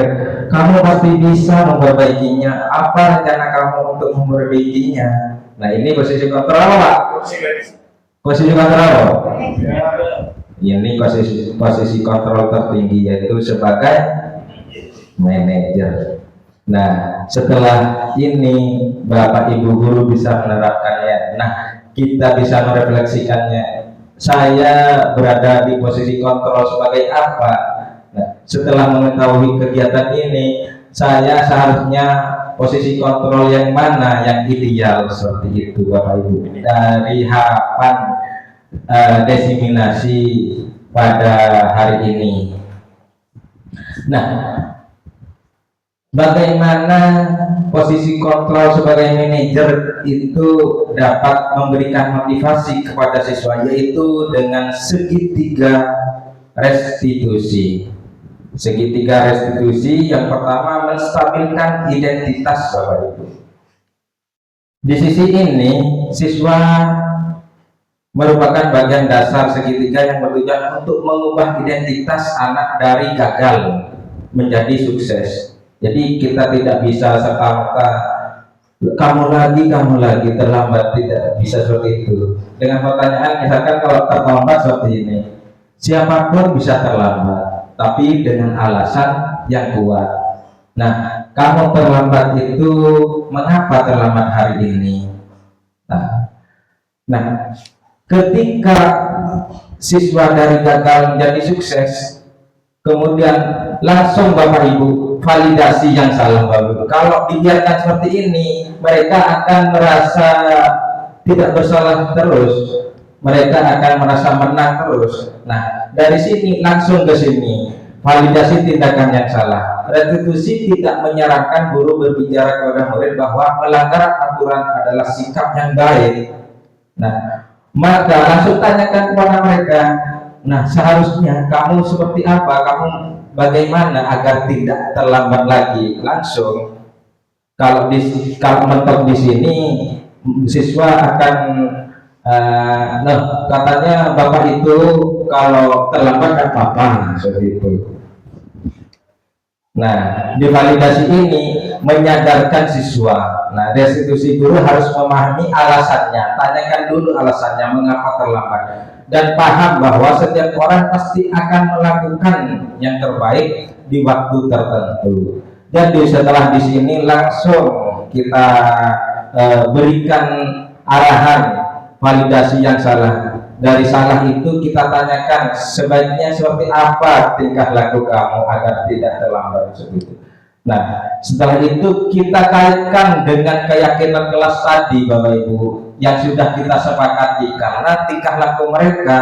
kamu pasti bisa memperbaikinya. Apa rencana kamu untuk memperbaikinya? Nah, ini posisi kontrol apa, Pak? Posisi kontrol. Ini posisi kontrol tertinggi, yaitu sebagai manajer. Nah, setelah ini Bapak Ibu guru bisa menerapkannya. Nah, kita bisa merefleksikannya. Saya berada di posisi kontrol sebagai apa? Nah, setelah mengetahui kegiatan ini, saya seharusnya posisi kontrol yang mana yang ideal, seperti itu Bapak Ibu. Dari harapan diseminasi pada hari ini. Nah, bagaimana posisi kontrol sebagai manajer itu dapat memberikan motivasi kepada siswa, yaitu dengan segitiga restitusi. Segitiga restitusi yang pertama menstabilkan identitas Bapak Ibu. Di sisi ini siswa merupakan bagian dasar segitiga yang bertujuan untuk mengubah identitas anak dari gagal menjadi sukses. Jadi kita tidak bisa serta-merta kamu lagi terlambat, tidak bisa seperti itu. Dengan pertanyaan misalkan kalau terlambat seperti ini, siapapun bisa terlambat, tapi dengan alasan yang kuat. Nah, kamu terlambat itu mengapa terlambat hari ini? Nah, ketika siswa dari gagal menjadi sukses, kemudian langsung Bapak Ibu validasi yang salah Bapak Ibu. Kalau dibiarkan seperti ini, mereka akan merasa tidak bersalah terus, mereka akan merasa menang terus. Nah, dari sini langsung ke sini, validasi tindakan yang salah. Restitusi tidak menyarankan guru berbicara kepada murid bahwa melanggar aturan adalah sikap yang baik. Nah, maka langsung tanyakan kepada mereka, nah seharusnya kamu seperti apa, kamu bagaimana agar tidak terlambat lagi. Langsung kalau mentok di sini siswa akan katanya bapak itu kalau terlambat kan apa seperti itu. Nah, di validasi ini menyadarkan siswa. Nah, restitusi guru harus memahami alasannya, tanyakan dulu alasannya mengapa terlambat, dan paham bahwa setiap orang pasti akan melakukan yang terbaik di waktu tertentu. Jadi setelah di sini langsung kita berikan arahan validasi yang salah. Dari salah itu kita tanyakan sebaiknya seperti apa tingkah laku kamu agar tidak terlambat seperti itu. Nah, setelah itu kita kaitkan dengan keyakinan kelas tadi Bapak Ibu yang sudah kita sepakati, karena tingkah laku mereka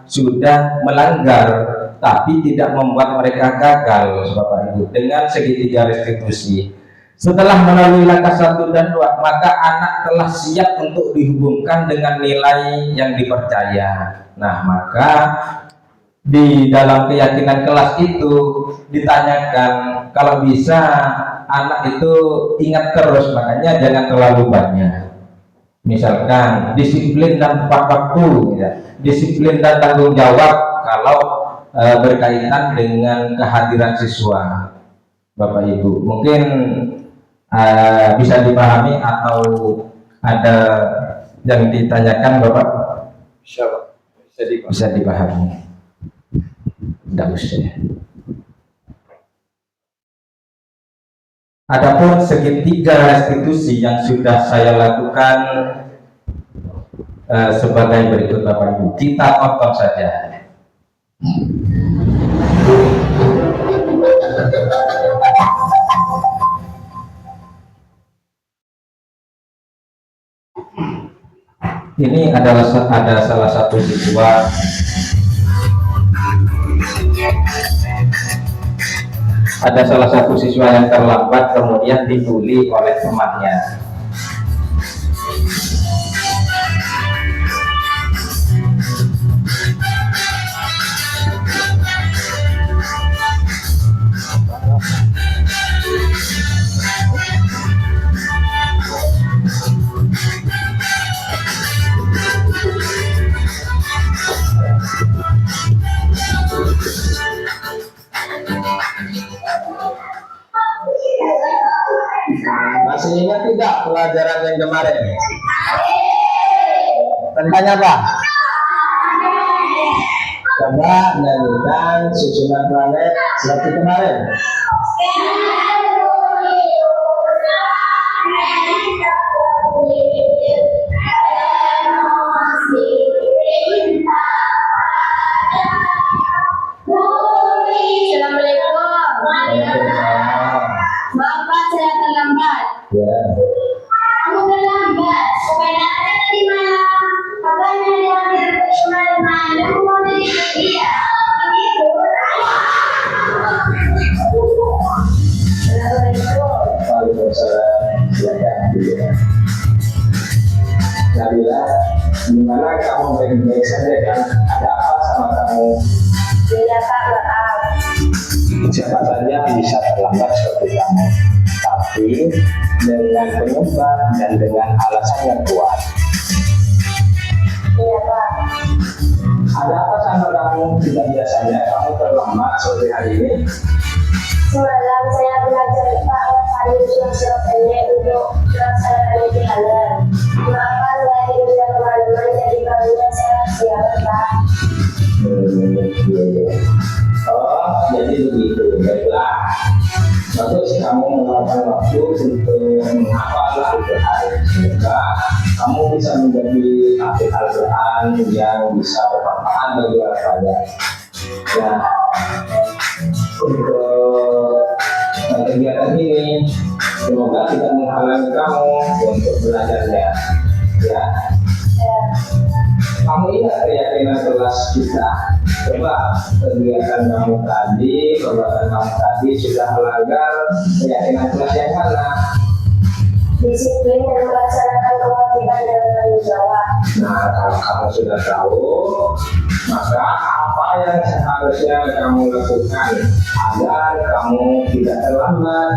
sudah melanggar tapi tidak membuat mereka gagal Bapak Ibu dengan segitiga restitusi. Setelah melalui langkah 1 dan 2, maka anak telah siap untuk dihubungkan dengan nilai yang dipercaya. Nah, maka di dalam keyakinan kelas itu ditanyakan, kalau bisa anak itu ingat terus, makanya jangan terlalu banyak. Misalkan disiplin dan tepat waktu, ya. Disiplin dan tanggung jawab kalau berkaitan dengan kehadiran siswa Bapak Ibu. Mungkin bisa dipahami atau ada yang ditanyakan Bapak? Bisa dipahami. Tidak usah. Adapun segitiga restitusi yang sudah saya lakukan sebagai berikut Bapak Ibu, kita tonton saja. Ini adalah ada salah satu siswa yang terlambat kemudian dibully oleh temannya. Masih ingat tidak pelajaran yang kemarin? Tentang apa? Coba nyanyikan susunan planet seperti kemarin. Maaf Pak, saya terlambat. Ya. Aku terlambat. Sebenarnya tadi malam katanya dia malam aku mau jadi dia. Begitu. Waalaikumsalam. Silakan. Nabila, gimana kamu baik-baik saja kan? Ada apa sama kamu? Iya Pak, maaf. Siapa saja bisa terlambat seperti kamu, tapi dengan penyebab dan dengan alasan yang kuat. Iya Pak. Ada apa sama kamu? Tidak biasanya kamu terlambat sore hari ini. Semalam saya belajar Al-Fatihah surat pendek untuk melaksanakan imtihanan. Maaf, saya tidur dan kemalaman, jadi bangunnya saya siap, Pak. Oh, jadi begitu. Baiklah. Bagus, kamu meluangkan waktu untuk menghafal Al-Quran. Semoga kamu bisa menjadi hafiz Al-Quran yang bisa bermanfaat bagi orang banyak. Nah, untuk kegiatan ini semoga tidak menghalangi kamu untuk belajarnya. Ya, kamu ingat keyakinan kelas kita. Coba kegiatan kamu tadi, perbuatan kamu tadi sudah melanggar keyakinan kelas yang mana? Disiplin dan melaksanakan kewajiban dan tanggung jawab. Nah, kalau kamu sudah tahu, maka apa yang seharusnya kamu lakukan agar kamu tidak terlambat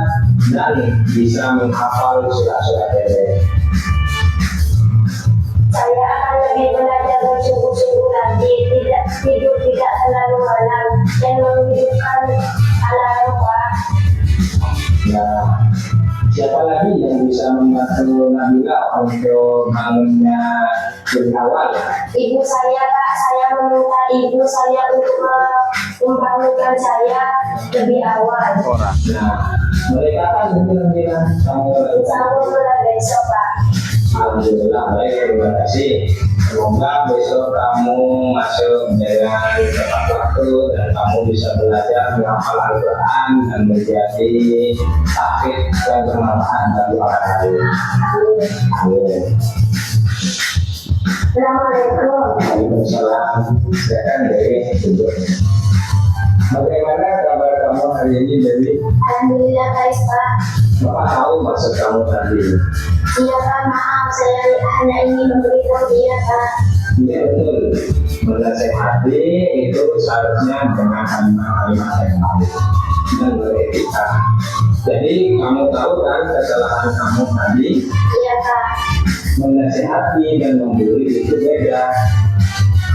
dan bisa menghafal surat-surat pendek? Saya akan lebih belajar bersungguh-sungguh lagi, tidak tidur tidak terlalu malam, dan menghidupkan alarm, Pak. Nah, siapa lagi yang bisa membantu Nabila untuk bangunnya lebih awal? Ibu saya, Kak, saya meminta ibu saya untuk membangunkan saya lebih awal. Nah, mereka kan mungkin bilang kamu Insya Allah mulai besok, Pak. Alhamdulillah, baik, terima kasih. Semoga besok kamu masuk dengan tepat waktu dan kamu bisa belajar menghafal Al-Quran dan menjadi hafiz yang bermanfaat bagi orang lain. Amin. Assalamualaikum. Waalaikumsalam. Silakan Dewi duduk. Bagaimana kabar kamu hari ini, Dewi? Alhamdulillah baik, Pak. Bapak tahu maksud kamu tadi. Iya, Pak, maaf saya hanya ingin memberitahu dia, Pak. Iya betul. Menasehati itu seharusnya dengan kalimat-kalimat yang baik dan beretika. Jadi kamu tahu kan kesalahan kamu tadi? Iya, Pak. Menasehati dan membuli itu beda.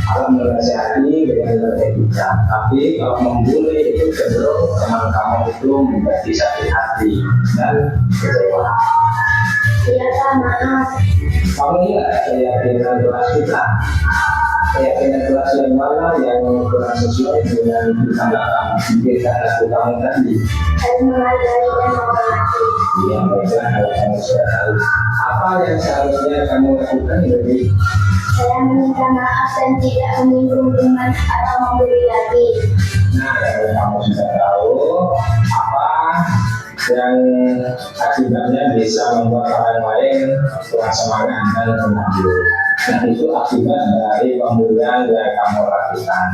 Kalau menasehati dengan beretika, tapi kalau membuli itu cenderung teman kamu itu menjadi sakit hati dan kecewa. Iya, Pak, maaf. Kamu ingat keyakinan kelas kita? Keyakinan kelas yang mana yang kurang sesuai dengan kita kamu tadi? Saya menghargai dan menghormati. Iya, baiklah kalau kamu sudah tahu. Apa yang seharusnya kamu lakukan lebih? Saya meminta maaf dan tidak menyinggung teman atau membuli lagi. Nah, kalau kamu sudah tahu apa yang akibatnya bisa membuat orang lain kurang semangat dan mengambil. Dan itu akibat dari pembulian yang kamu lakukan.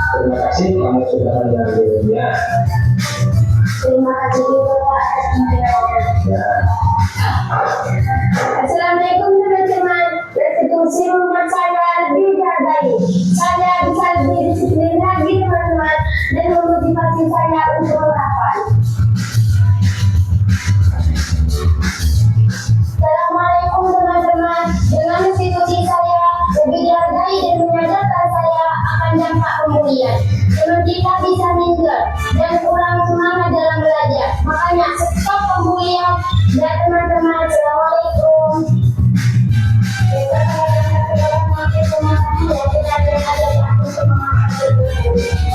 Terima kasih kamu sudah menjawabnya. Terima kasih juga, Pak, atas penjelasan. Ya. Assalamualaikum teman-teman. Restitusi membuat saya lebih dihargai. Saya bisa lebih disiplin lagi teman-teman dan memotivasi saya untuk menghafal. Assalamualaikum teman-teman. Dengan restitusi saya lebih dihargai dan menyadarkan saya akan dampak pembulian. Teman kita bisa minder dan kurang semangat dalam belajar. Makanya stop pembulian dan teman-teman. Assalamualaikum.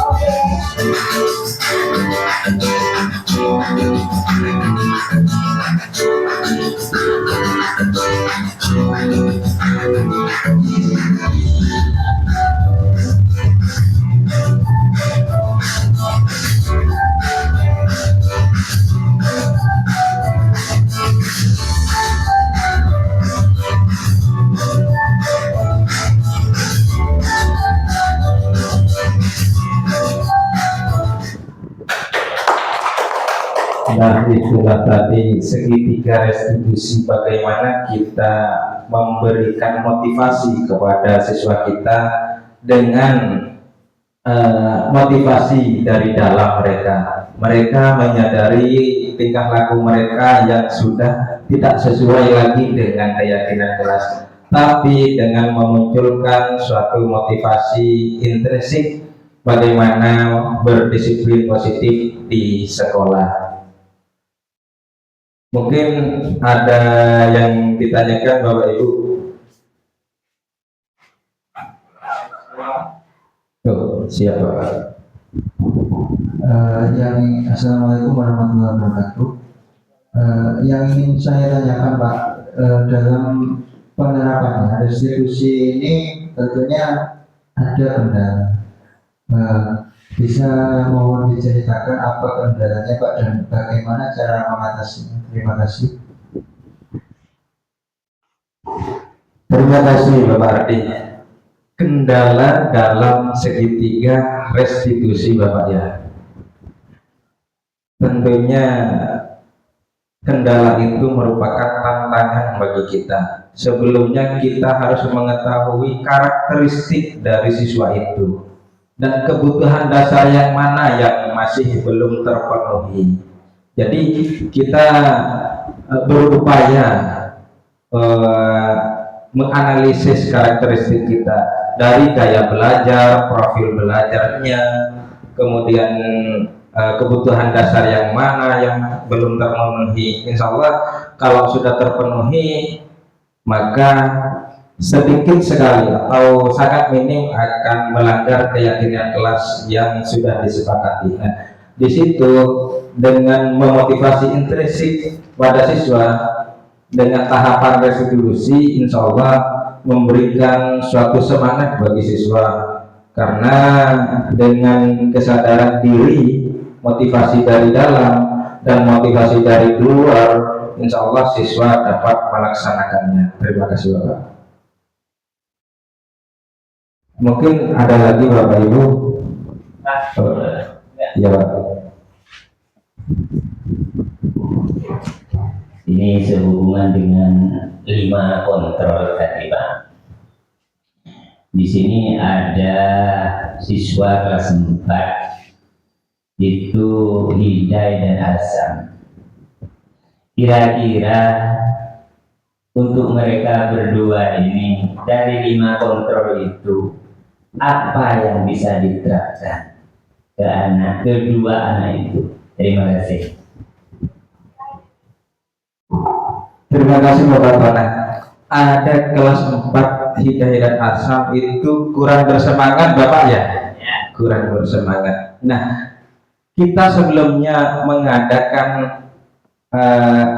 Oke. Nah, itulah tadi segitiga restitusi, bagaimana kita memberikan motivasi kepada siswa kita dengan motivasi dari dalam mereka. Mereka menyadari tingkah laku mereka yang sudah tidak sesuai lagi dengan keyakinan kelas. tapi dengan memunculkan suatu motivasi intrinsik bagaimana berdisiplin positif di sekolah. Mungkin ada yang ditanyakan Bapak Ibu. Tuh, siapa Pak? Assalamualaikum warahmatullahi wabarakatuh. Yang ingin saya tanyakan Pak, dalam penerapannya restitusi ini tentunya ada kendala. Bisa mohon diceritakan apa kendalanya Pak dan bagaimana cara mengatasinya? Terima kasih. Terima kasih Bapak Ardi. Kendala dalam segitiga restitusi Bapak ya. Tentunya kendala itu merupakan tantangan bagi kita. Sebelumnya kita harus mengetahui karakteristik dari siswa itu dan kebutuhan dasar yang mana yang masih belum terpenuhi. Jadi kita berupaya menganalisis karakteristik kita dari gaya belajar, profil belajarnya, kemudian kebutuhan dasar yang mana yang belum terpenuhi. Insya Allah kalau sudah terpenuhi, maka sedikit sekali atau sangat minim akan melanggar keyakinan kelas yang sudah disepakati. Nah, di situ dengan memotivasi intrinsik pada siswa dengan tahapan restitusi, insya Allah memberikan suatu semangat bagi siswa, karena dengan kesadaran diri, motivasi dari dalam dan motivasi dari luar, insya Allah siswa dapat melaksanakannya. Terima kasih Bapak. Mungkin ada lagi Bapak Ibu? Ya Bapak. Ini sehubungan dengan 5 kontrol tadi Pak. Di sini ada siswa kelas 4 itu Hidayah dan Asam. Kira-kira untuk mereka berdua ini dari 5 kontrol itu apa yang bisa diterapkan ke kedua anak itu? Terima kasih. Terima kasih Bapak Tona. Ada kelas 4 Hidayah dan Asam itu kurang bersemangat Bapak ya? Kurang bersemangat. Nah, kita sebelumnya mengadakan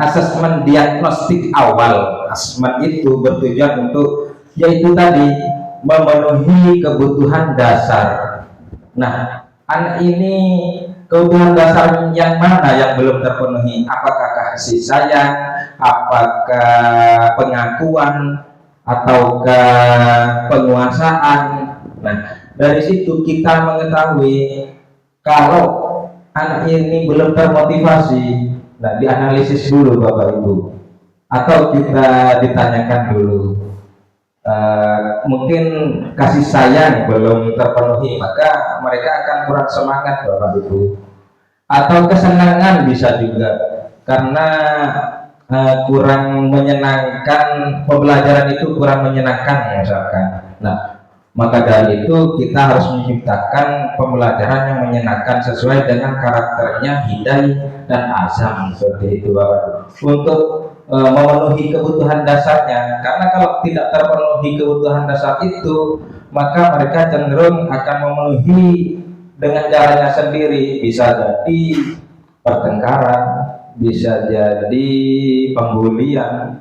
asesmen diagnostik awal. Asesmen itu bertujuan untuk yaitu tadi memenuhi kebutuhan dasar. Nah, anak ini kebutuhan dasar yang mana yang belum terpenuhi? Apakah kasih sayang, apakah pengakuan, ataukah penguasaan? Nah, dari situ kita mengetahui kalau anak ini belum termotivasi. Nah, dianalisis dulu Bapak Ibu, atau kita ditanyakan dulu. Mungkin kasih sayang belum terpenuhi, maka mereka akan kurang semangat Bapak Ibu. Atau kesenangan bisa juga, karena kurang menyenangkan, pembelajaran itu kurang menyenangkan misalkan. Nah, maka dari itu kita harus menciptakan pembelajaran yang menyenangkan sesuai dengan karakternya Hidayah dan Azam, seperti itu Bapak. Untuk memenuhi kebutuhan dasarnya, karena kalau tidak terpenuhi kebutuhan dasar itu, maka mereka cenderung akan memenuhi dengan caranya sendiri. Bisa jadi pertengkaran, bisa jadi pembulian.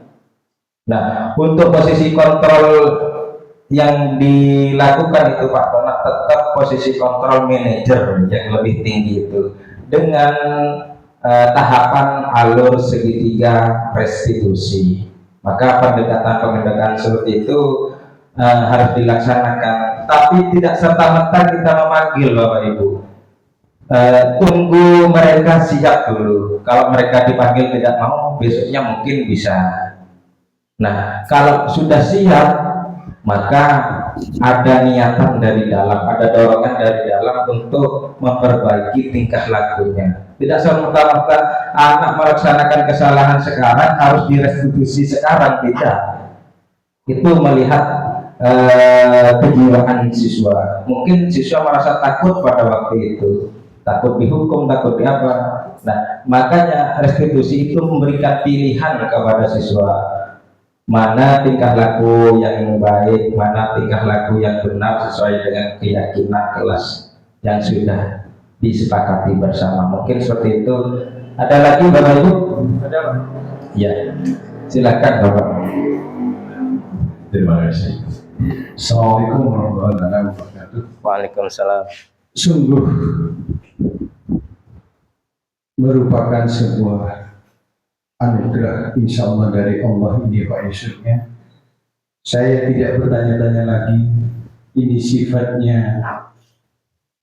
Nah, untuk posisi kontrol yang dilakukan itu Pak Tona tetap posisi kontrol manajer yang lebih tinggi itu dengan tahapan alur segitiga restitusi. Maka pendekatan seperti itu harus dilaksanakan, tapi tidak serta-merta kita memanggil Bapak Ibu. Tunggu mereka siap dulu. Kalau mereka dipanggil tidak mau, besoknya mungkin bisa. Nah, kalau sudah siap, maka ada niatan dari dalam, ada dorongan dari dalam untuk memperbaiki tingkah lakunya. Tidak serta-merta anak melaksanakan kesalahan sekarang harus direstitusi sekarang, tidak. itu melihat kejiwaan siswa. Mungkin siswa merasa takut pada waktu itu, takut dihukum, takut di apa. Nah, makanya restitusi itu memberikan pilihan kepada siswa, mana tingkah laku yang baik, mana tingkah laku yang benar sesuai dengan keyakinan kelas yang sudah disepakati bersama. Mungkin seperti itu. Ada lagi Bapak Ibu? Ada Pak? Ya, silakan Bapak. Terima kasih. Assalamualaikum warahmatullahi wabarakatuh. Waalaikumsalam. Sungguh merupakan sebuah anugerah insya Allah dari Allah ini Pak Yusufnya. Saya tidak bertanya-tanya lagi, ini sifatnya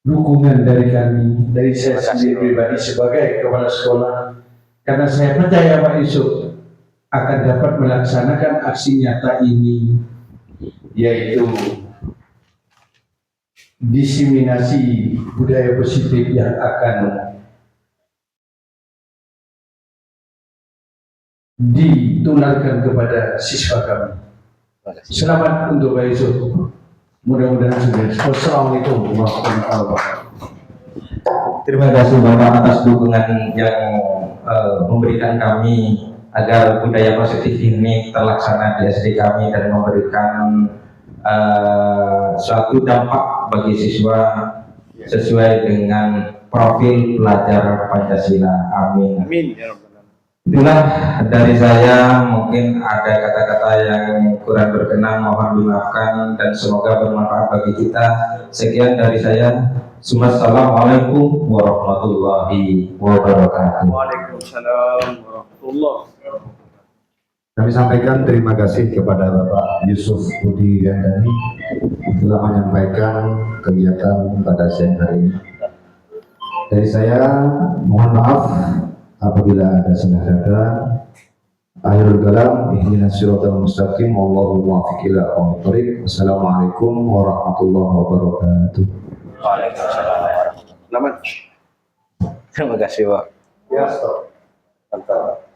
dukungan dari kami, dari saya sendiri pribadi sebagai kepala sekolah, karena saya percaya Pak Yusuf akan dapat melaksanakan aksi nyata ini, yaitu diseminasi budaya positif yang akan ditularkan kepada siswa kami. Selamat untuk Pak Yusuf. Mudah-mudahan sukses. Wassalamualaikum warahmatullahi wabarakatuh. Terima kasih Bapak atas dukungan yang memberikan kami agar budaya positif ini terlaksana di SD kami dan memberikan suatu dampak bagi siswa sesuai dengan profil pelajar Pancasila. Amin. Amin. Itulah dari saya, mungkin ada kata-kata yang kurang berkenan, mohon dimaafkan dan semoga bermanfaat bagi kita. Sekian dari saya. Assalamualaikum warahmatullahi wabarakatuh. Waalaikumsalam warahmatullahi wabarakatuh. Kami sampaikan terima kasih kepada Bapak Yusuf Budi Yandani telah menyampaikan kegiatan pada siang hari ini. Dari saya mohon maaf apabila ada salah kata. Akhirul kalam, ihdinas siratal mustaqim, wallahu muwaffiq ila aqwamit thoriq. Wassalamualaikum warahmatullahi wabarakatuh. Waalaikumsalam warahmatullahi wabarakatuh. Terima kasih Pak. Ya, stop. Mantap.